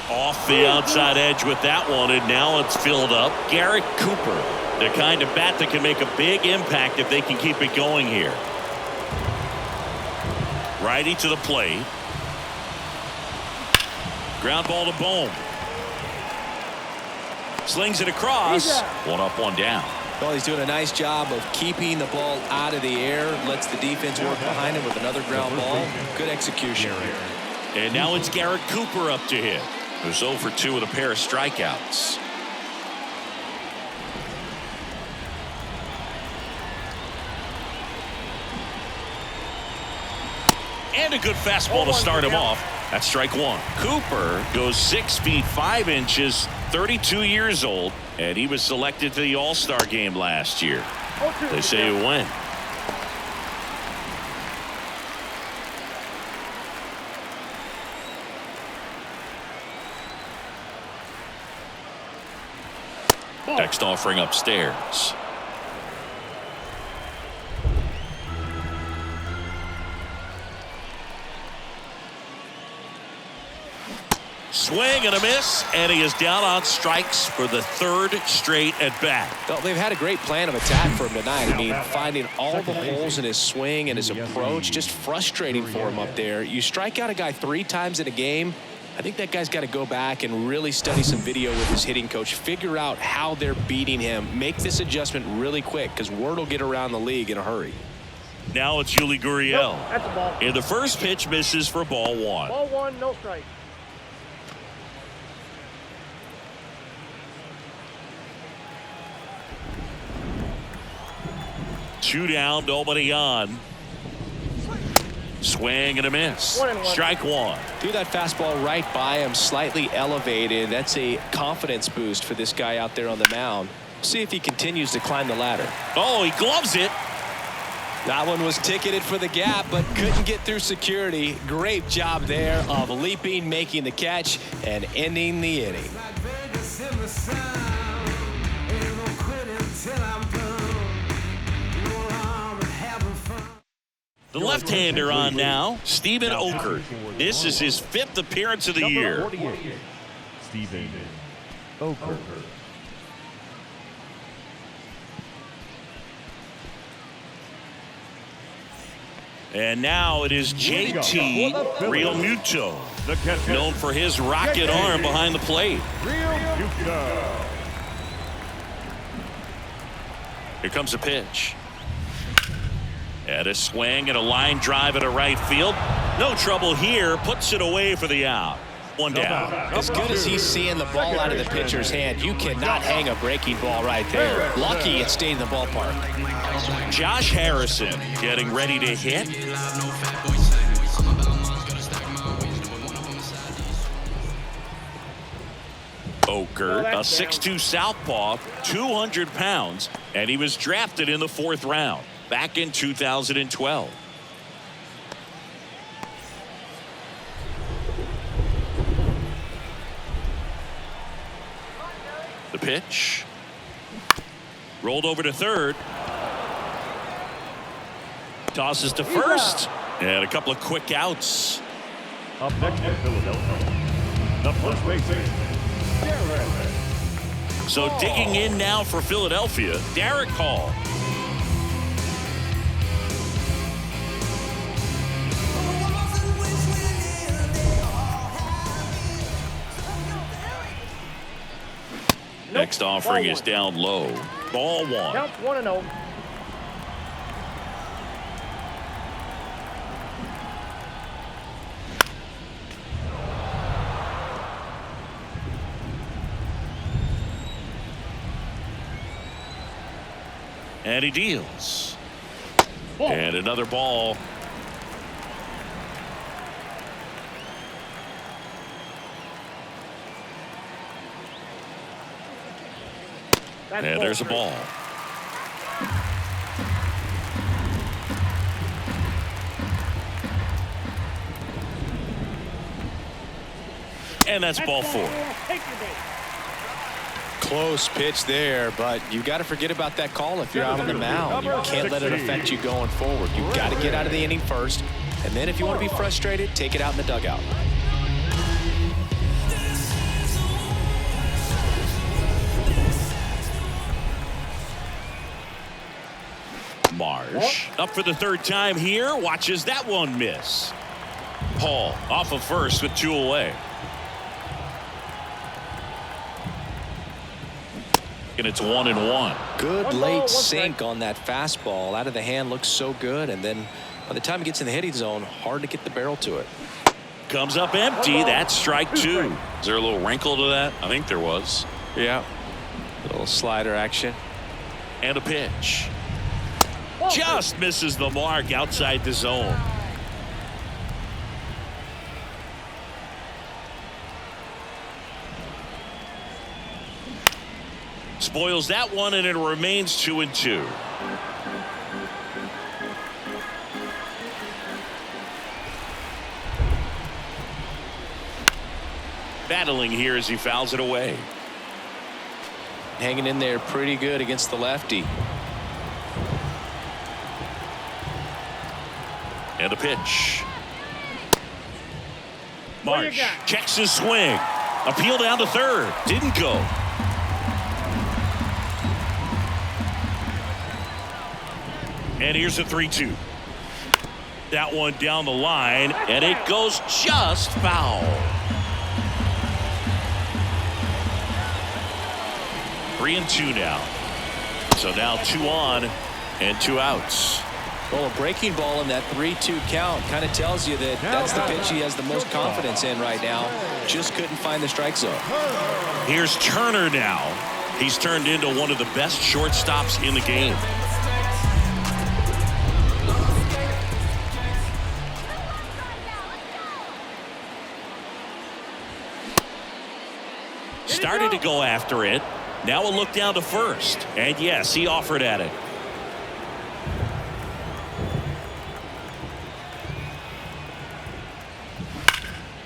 Off the outside edge with that one, and now it's filled up. Garrett Cooper, the kind of bat that can make a big impact if they can keep it going here. Righty to the plate. Ground ball to Bohm. Slings it across. 1 up, 1 down. Well, he's doing a nice job of keeping the ball out of the air. Lets the defense work behind him with another ground ball. Good execution. And now it's Garrett Cooper up to hit. Who's 0 for 2 with a pair of strikeouts. And a good fastball to start him off. That's strike 1. Cooper goes 6 feet 5 inches 32 years old, and he was selected to the All-Star game last year. They say he win. Next offering upstairs. Swing and a miss, and he is down on strikes for the third straight at bat. Well, they've had a great plan of attack for him tonight. I mean, finding all the holes in his swing and his approach, just frustrating for him up there. You strike out a guy 3 times in a game, I think that guy's got to go back and really study some video with his hitting coach, figure out how they're beating him, make this adjustment really quick, because word will get around the league in a hurry. Now it's Yuli Gurriel. Nope, that's a ball. And the first pitch misses for ball 1. Ball 1, no strike. Two down, nobody on. Swing and a miss. 1-1. Strike 1. Threw that fastball right by him, slightly elevated. That's a confidence boost for this guy out there on the mound. See if he continues to climb the ladder. Oh, he gloves it. That one was ticketed for the gap, but couldn't get through security. Great job there of leaping, making the catch, and ending the inning. The left-hander on now, Steven Okert. This is his 5th appearance of the year. Steven Okert. And now it is JT Realmuto, known for his rocket arm behind the plate. Here comes a pitch. And a swing and a line drive at a right field. No trouble here. Puts it away for the out. 1 down. As good as he's seeing the ball out of the pitcher's hand, you cannot hang a breaking ball right there. Lucky it stayed in the ballpark. Josh Harrison getting ready to hit. Okert, a 6'2 southpaw, 200 pounds, and he was drafted in the 4th round back in 2012. The pitch. Rolled over to third. Tosses to first. And a couple of quick outs. Up next in Philadelphia, the first baseman, Derek. So digging in now for Philadelphia, Derek Hall. Next offering is down low. Ball 1. Count 1-0. And he deals. And another ball. And there's a ball. And that's ball 4. Close pitch there, but you got to forget about that call if you're out on the mound. You can't let it affect you going forward. You got to get out of the inning first, and then if you want to be frustrated, take it out in the dugout. Marsh up for the 3rd time here. Watches that one miss. Hall off of first with 2 away. And it's 1-1. Good late sink on that fastball. Out of the hand looks so good, and then by the time it gets in the hitting zone, hard to get the barrel to it. Comes up empty. That's strike 2. Is there a little wrinkle to that? I think there was. Yeah. A little slider action. And a pitch. Just misses the mark outside the zone. Spoils that one, and it remains 2-2. Battling here as he fouls it away. Hanging in there pretty good against the lefty. And a pitch. Marsh checks his swing. Appeal down to third. Didn't go. And here's a 3-2. That one down the line, and it goes just foul. 3-2 now. So now 2 on and 2 outs. Well, a breaking ball in that 3-2 count kind of tells you that that's the pitch he has the most confidence in right now. Just couldn't find the strike zone. Here's Turner now. He's turned into one of the best shortstops in the game. Started to go after it. Now a look down to first. And yes, he offered at it.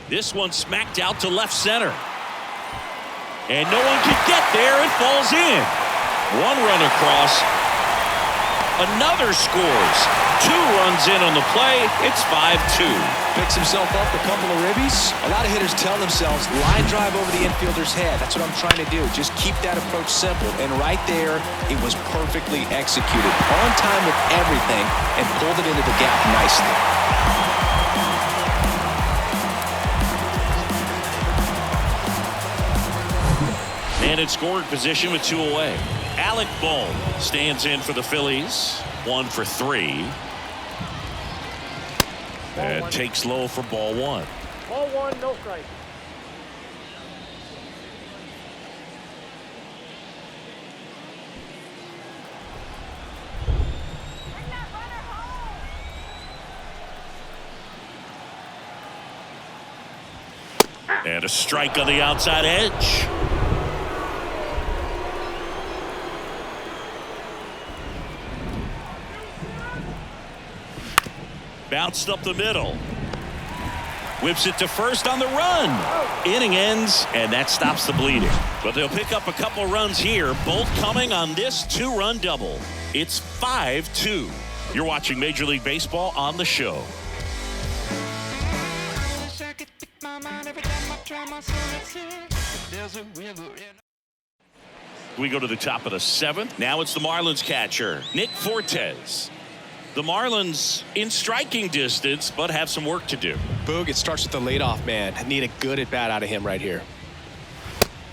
This one smacked out to left center. And no one can get there. It falls in. 1 run across. Another scores. 2 runs in on the play. It's 5-2. Picks himself up a couple of ribbies. A lot of hitters tell themselves, line drive over the infielder's head. That's what I'm trying to do. Just keep that approach simple. And right there, it was perfectly executed. On time with everything and pulled it into the gap nicely. And in scoring position with 2 away. Alec Bohm stands in for the Phillies. 1 for 3. And takes low for ball 1. Ball 1, no strike. And a strike on the outside edge. Bounced up the middle. Whips it to first on the run. Inning ends, and that stops the bleeding. But they'll pick up a couple runs here, both coming on this 2-run double. It's 5-2. You're watching Major League Baseball on the show. We go to the top of the 7th. Now it's the Marlins catcher, Nick Fortes. The Marlins in striking distance, but have some work to do. Boog, it starts with the leadoff man. I need a good at-bat out of him right here.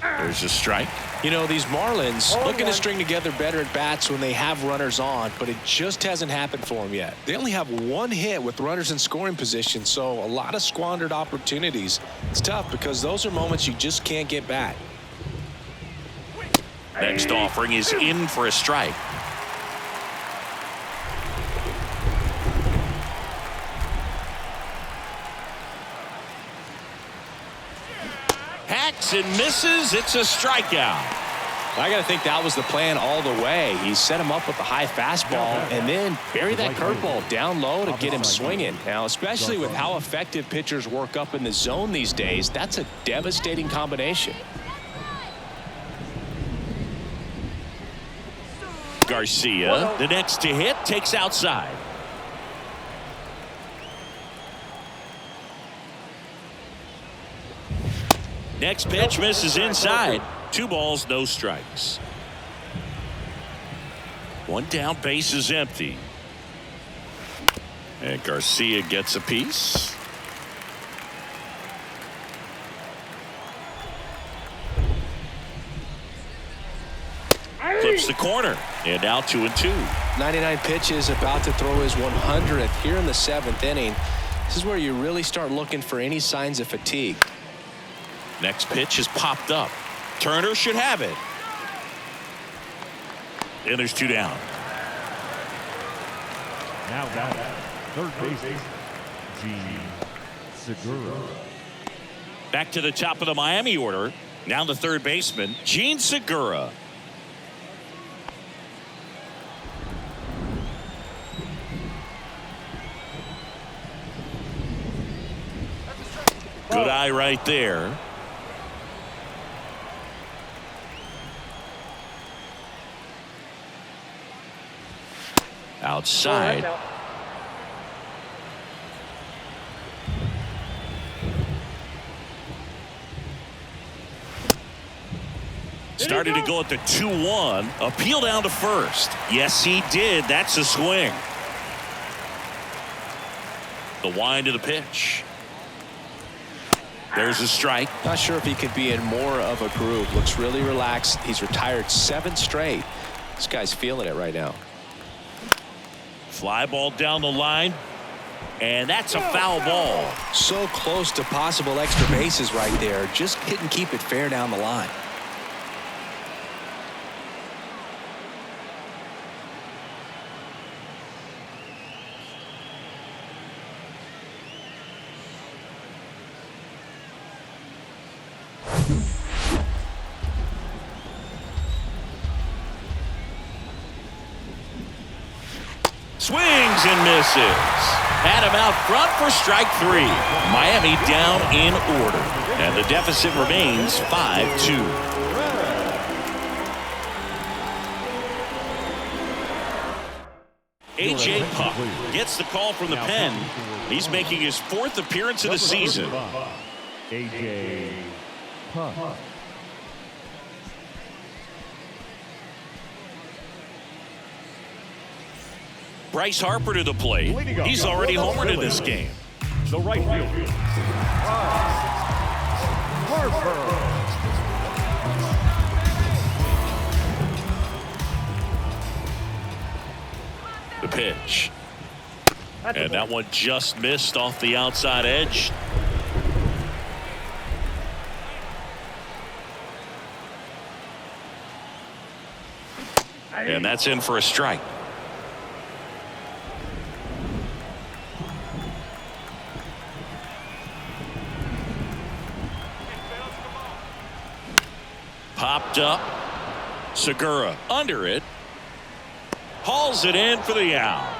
There's a strike. You know, these Marlins looking to string together better at-bats when they have runners on, but it just hasn't happened for them yet. They only have 1 hit with runners in scoring position, so a lot of squandered opportunities. It's tough because those are moments you just can't get back. Next offering is in for a strike. Hacks and misses. It's a strikeout. I got to think that was the plan all the way. He set him up with a high fastball and then bury that curveball down low to get him swinging. Now, especially with how effective pitchers work up in the zone these days, that's a devastating combination. Garcia, the next to hit, takes outside. Next pitch misses inside. 2 balls, no strikes. 1 down, base is empty. And Garcia gets a piece. Flips the corner. And now 2-2. 99 pitches, about to throw his 100th here in the 7th inning. This is where you really start looking for any signs of fatigue. Next pitch is popped up. Turner should have it. And there's 2 down. Now batting, third baseman, Gene Segura. Back to the top of the Miami order. Now the third baseman, Gene Segura. Good eye right there. Outside. Started to go at the 2-1. Appeal down to first. Yes, he did. That's a swing. The wind of the pitch. There's a strike. Not sure if he could be in more of a groove. Looks really relaxed. He's retired 7 straight. This guy's feeling it right now. Fly ball down the line. And that's a foul ball. So close to possible extra bases right there. Just couldn't keep it fair down the line. Swings and misses. Had him out front for strike 3. Miami down in order. And the deficit remains 5-2. A.J. Puck gets the call from the pen. He's making his 4th appearance of the season. A.J. Puck. Bryce Harper to the plate. He's already homered in this game. The right fielder, Harper. The pitch. And that one just missed off the outside edge. And that's in for a strike. Popped up. Segura under it. Hauls it in for the out.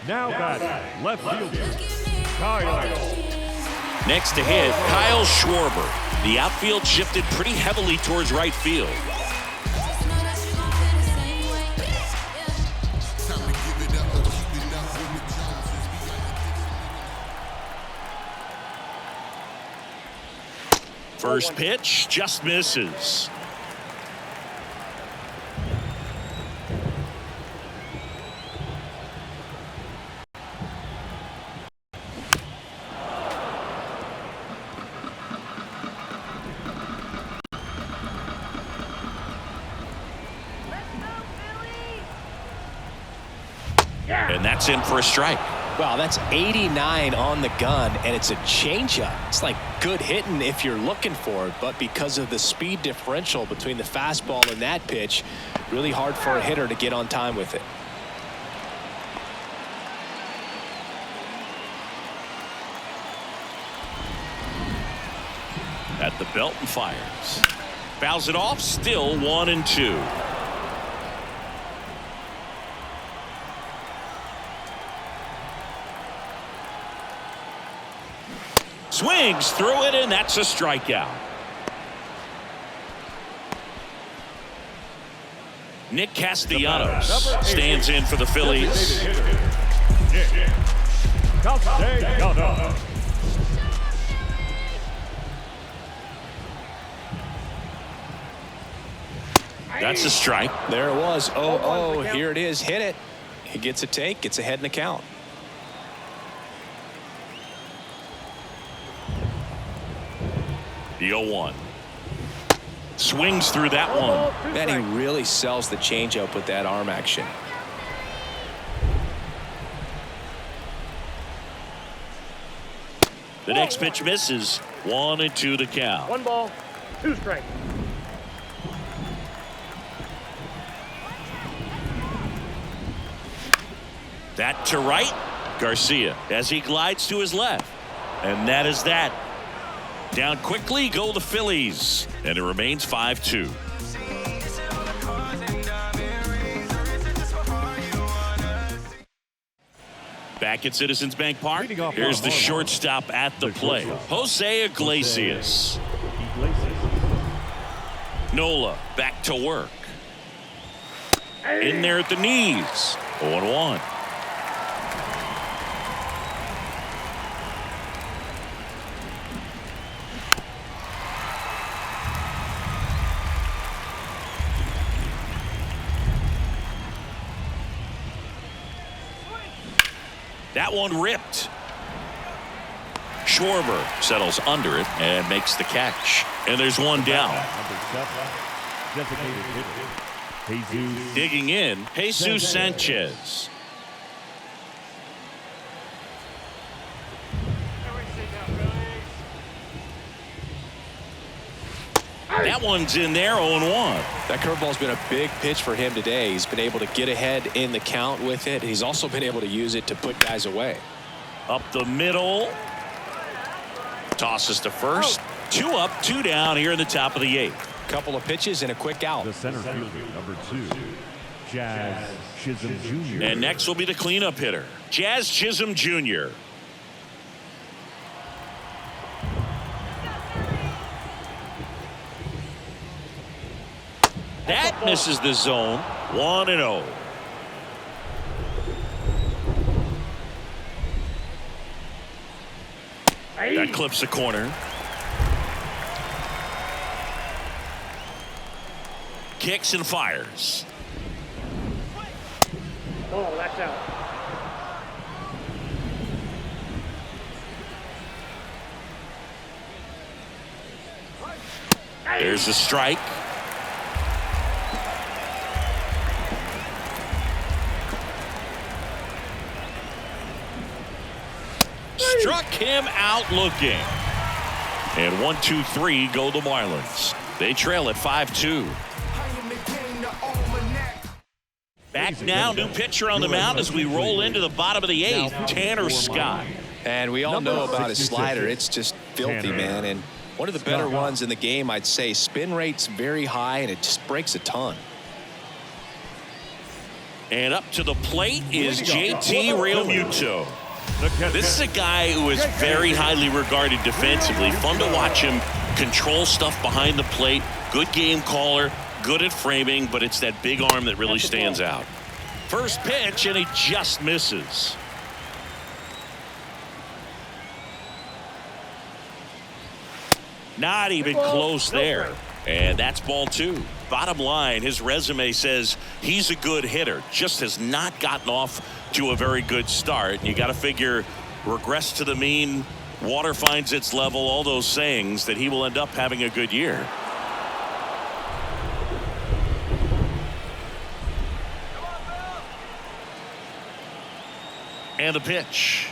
Now batting, left fielder, Kyle. Next to hit, Kyle Schwarber. The outfield shifted pretty heavily towards right field. First pitch just misses. And that's in for a strike. Wow, that's 89 on the gun, and it's a changeup. It's like good hitting if you're looking for it, but because of the speed differential between the fastball and that pitch, really hard for a hitter to get on time with it. At the belt and fires. Fouls it off, still 1-2. Swings through it, and that's a strikeout. Nick Castellanos stands in for the Phillies. That's a strike. There it was. Oh, here it is. Hit it. He gets a take, gets ahead in the count. The 0-1. Swings through that one. Man, he really sells the changeup with that arm action. The next pitch misses. 1-2 to count. 1 ball, 2 strikes. That to right. Garcia as he glides to his left. And that is that. Down quickly go the Phillies. And it remains 5-2. Back at Citizens Bank Park, Leading off here's for the Marlins, shortstop at the plate, Jose Iglesias. Nola back to work. In there at the knees. 0-1. That one ripped. Schwarber settles under it and makes the catch. And there's one down. Digging in, Jesus Sanchez. That one's in there, 0-1. That curveball's been a big pitch for him today. He's been able to get ahead in the count with it. He's also been able to use it to put guys away. Up the middle. Tosses to first. 2 up, 2 down here in the top of the 8th. Couple of pitches and a quick out. The center fielder, number 2, Jazz Chisholm Jr. And next will be the cleanup hitter, Jazz Chisholm Jr. That misses the zone. 1-0. That clips the corner. Kicks and fires. Oh, that's out. There's a strike. Struck him out looking. And 1-2-3 go the Marlins. They trail at 5-2. Back now, new pitcher on the mound as we roll into the bottom of the 8th, Tanner Scott. And we all know about his slider. It's just filthy, man. And one of the better ones in the game, I'd say. Spin rate's very high, and it just breaks a ton. And up to the plate is JT Realmuto. This is a guy who is very highly regarded defensively. Fun to watch him control stuff behind the plate. Good game caller, good at framing, but it's that big arm that really stands out. First pitch, and he just misses. Not even close there. And that's ball 2. Bottom line, his resume says he's a good hitter, just has not gotten off to a very good start. You got to figure regress to the mean, water finds its level, all those sayings, that he will end up having a good year. And the pitch.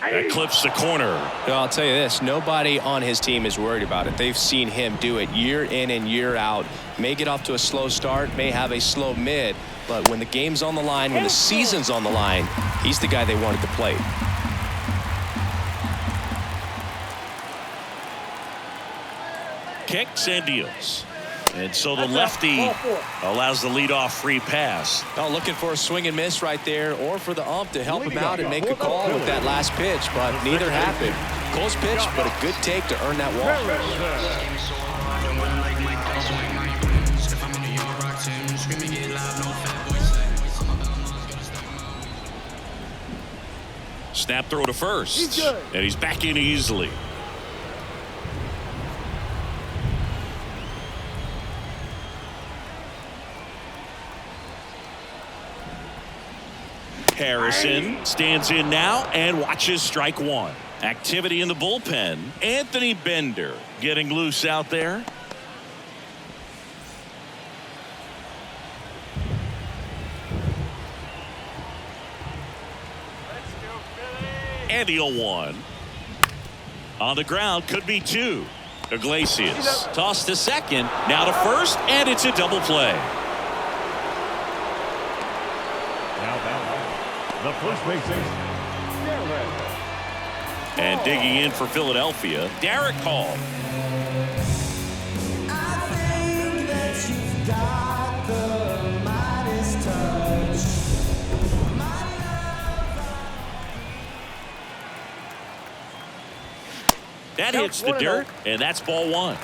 That clips the corner. Well, I'll tell you this, nobody on his team is worried about it. They've seen him do it year in and year out. May get off to a slow start, may have a slow mid, but when the game's on the line, when the season's on the line, he's the guy they want at the plate. Kicks and deals. And so the lefty allows the leadoff free pass. Oh, looking for a swing and miss right there, or for the ump to help him out and make a call with that last pitch, but neither happened. Close pitch, but a good take to earn that walk. Snap throw to first, and he's back in easily. Harrison stands in now and watches strike 1. Activity in the bullpen. Anthony Bender getting loose out there. And the 0-1. On the ground, could be 2. Iglesias tossed to second, now to first, and it's a double play. The first baseman, and digging in for Philadelphia, Derek Hall. I think that you've got the Midas touch. That Count hits the 1-0. dirt, and that's ball one.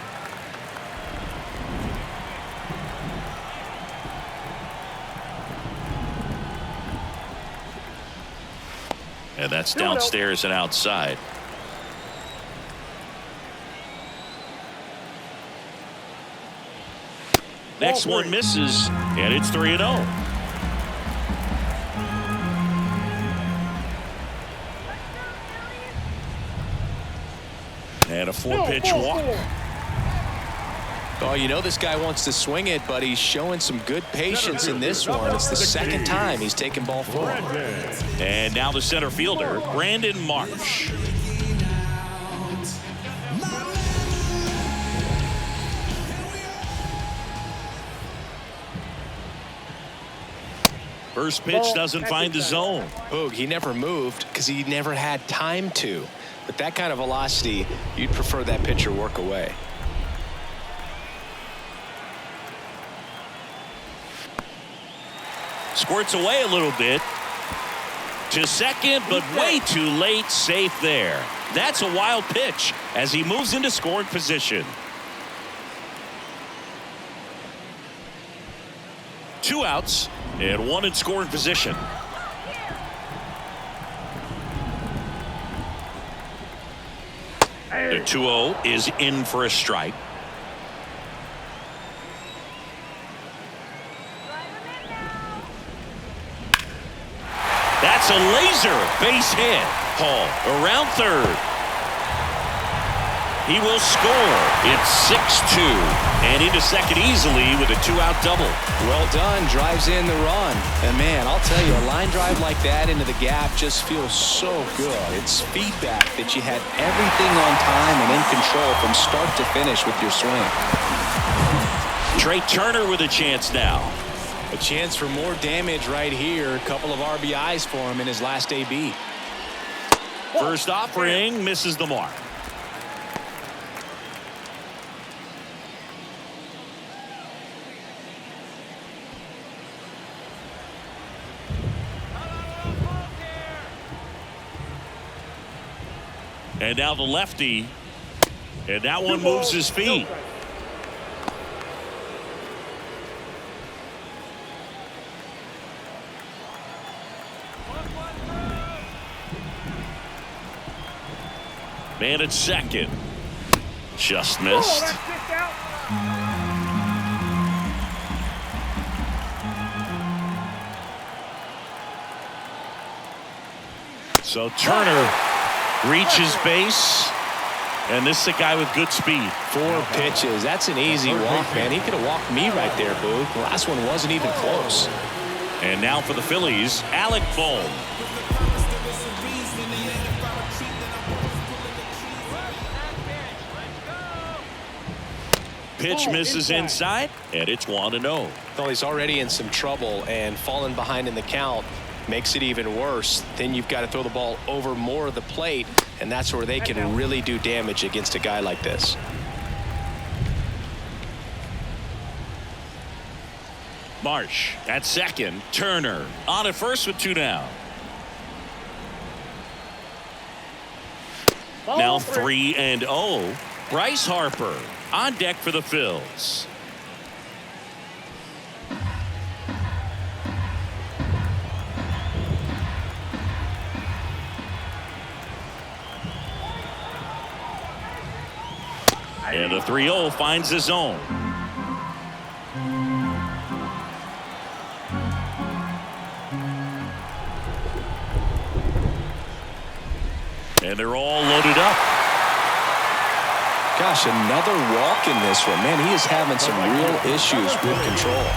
And that's 2-0. downstairs and outside. Next Ball one three. misses, and it's 3-0. And a 4-pitch walk. Oh, you know this guy wants to swing it, but he's showing some good patience in this one. It's the second time he's taken ball 4. And now the center fielder, Brandon Marsh. First pitch doesn't find the zone. Boog, he never moved because he never had time to. With that kind of velocity, you'd prefer that pitcher work away. Squirts away a little bit. To second, but way too late. Safe there. That's a wild pitch as he moves into scoring position. 2 outs and 1 in scoring position. The 2-0 is in for a strike. That's a laser base hit. Hall around third. He will score. It's 6-2 and into second easily with a 2-out double. Well done. Drives in the run. And man, I'll tell you, a line drive like that into the gap just feels so good. It's feedback that you had everything on time and in control from start to finish with your swing. Trey Turner with a chance now. A chance for more damage right here. A couple of RBIs for him in his last AB. First offering misses the mark. And now the lefty. And that one moves his feet. Man at second. Just missed. So Turner reaches base. And this is a guy with good speed. 4 pitches. That's an easy walk, man. He could have walked me right there, Boog. The last one wasn't even close. And now for the Phillies, Alec Bohm. Pitch misses inside, and it's 1-0. Well, he's already in some trouble, and falling behind in the count makes it even worse. Then you've got to throw the ball over more of the plate, and that's where they can really do damage against a guy like this. Marsh at second. Turner on at first with 2 down. Now 3-0. Bryce Harper on deck for the Phils. And the 3-0 finds the zone. And they're all loaded up. Gosh, another walk in this one. Man, he is having some real issues with control.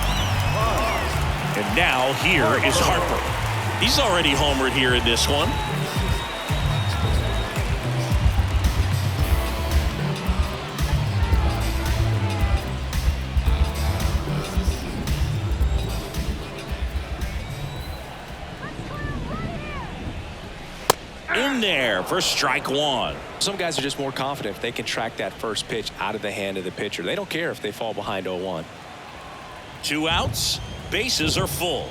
And now here is Harper. He's already homered here in this one. In there for strike 1. Some guys are just more confident if they can track that first pitch out of the hand of the pitcher. They don't care if they fall behind 0-1. 2 outs. Bases are full.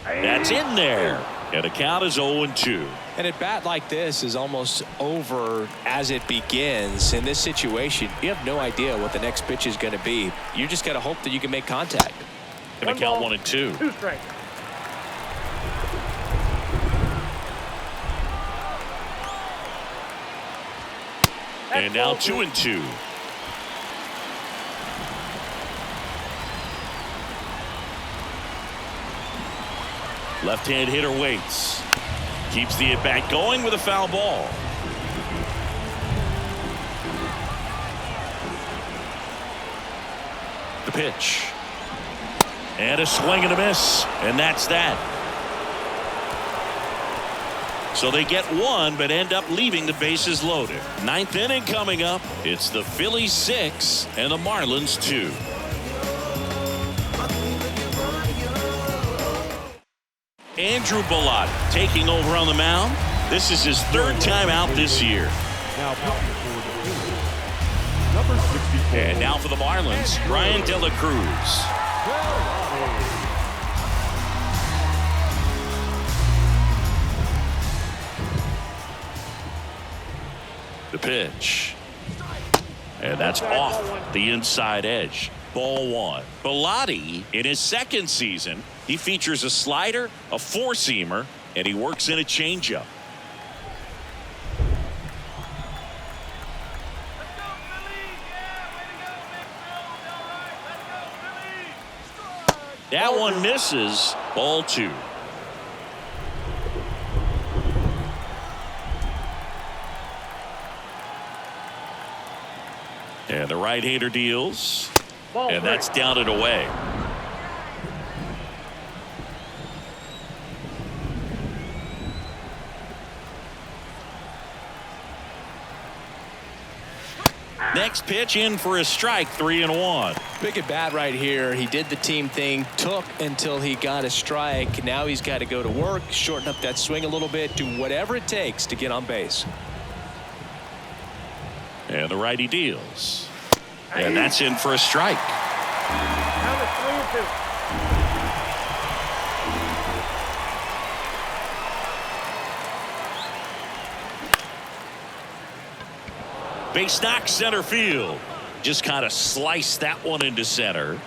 That's in there. And the count is 0-2. And at bat like this is almost over as it begins. In this situation, you have no idea what the next pitch is going to be. You just got to hope that you can make contact. And the count 1-2. 2 strikes. And now 2-2. Left-hand hitter waits. Keeps the at-bat going with a foul ball. The pitch. And a swing and a miss. And that's that. So they get one, but end up leaving the bases loaded. 9th inning coming up. It's the Phillies 6 and the Marlins 2. Andrew Bellotti taking over on the mound. This is his 3rd time out this year. Now pitching for the Phillies, number 64. And now for the Marlins, Ryan De La Cruz. The pitch. And that's off the inside edge. Ball 1. Bellotti, in his 2nd season, he features a slider, a four-seamer, and he works in a changeup. That one misses. Ball 2. And the right-hander deals. And that's down and away. Next pitch in for a strike, 3-1. Big at bat right here. He did the team thing, took until he got a strike. Now he's got to go to work, shorten up that swing a little bit, do whatever it takes to get on base. And the righty deals. And that's in for a strike. Count is 3-2. Base knock, center field. Just kind of sliced that one into center.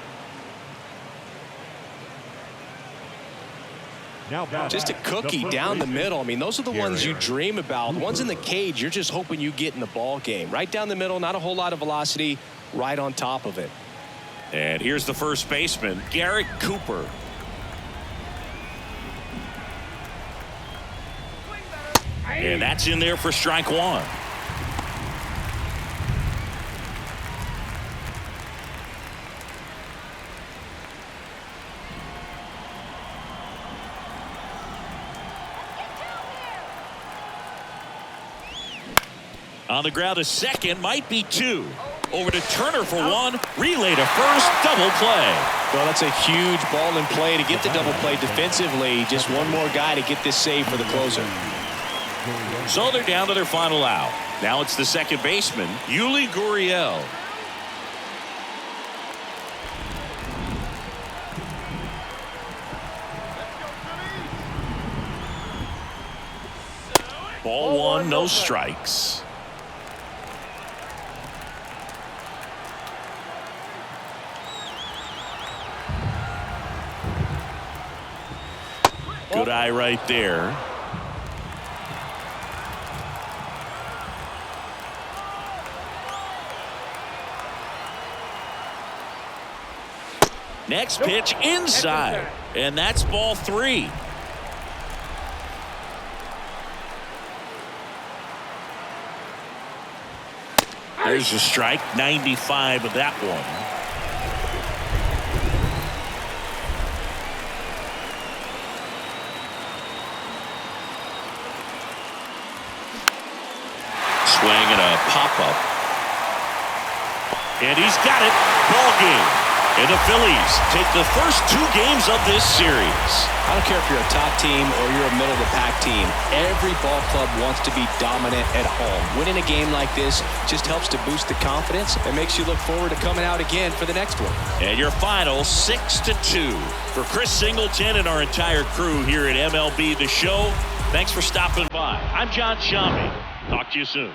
Just a cookie down the middle. I mean, those are the ones you dream about. The ones in the cage, you're just hoping you get in the ball game. Right down the middle, not a whole lot of velocity, right on top of it. And here's the first baseman, Garrett Cooper. And that's in there for strike 1. On the ground, a second, might be 2. Over to Turner for 1. Relay to first, double play. Well, that's a huge ball in play to get the double play defensively. Just one more guy to get this save for the closer. So they're down to their final out. Now it's the second baseman, Yuli Gurriel. Ball 1, no strikes. Good eye right there. Next pitch inside, and that's ball 3. There's a strike, 95 of that one. Swing and a pop-up. And he's got it. Ball game. And the Phillies take the first 2 games of this series. I don't care if you're a top team or you're a middle-of-the-pack team. Every ball club wants to be dominant at home. Winning a game like this just helps to boost the confidence and makes you look forward to coming out again for the next one. And your final 6-2. For Chris Singleton and our entire crew here at MLB The Show, thanks for stopping by. I'm John Shambi. Talk to you soon.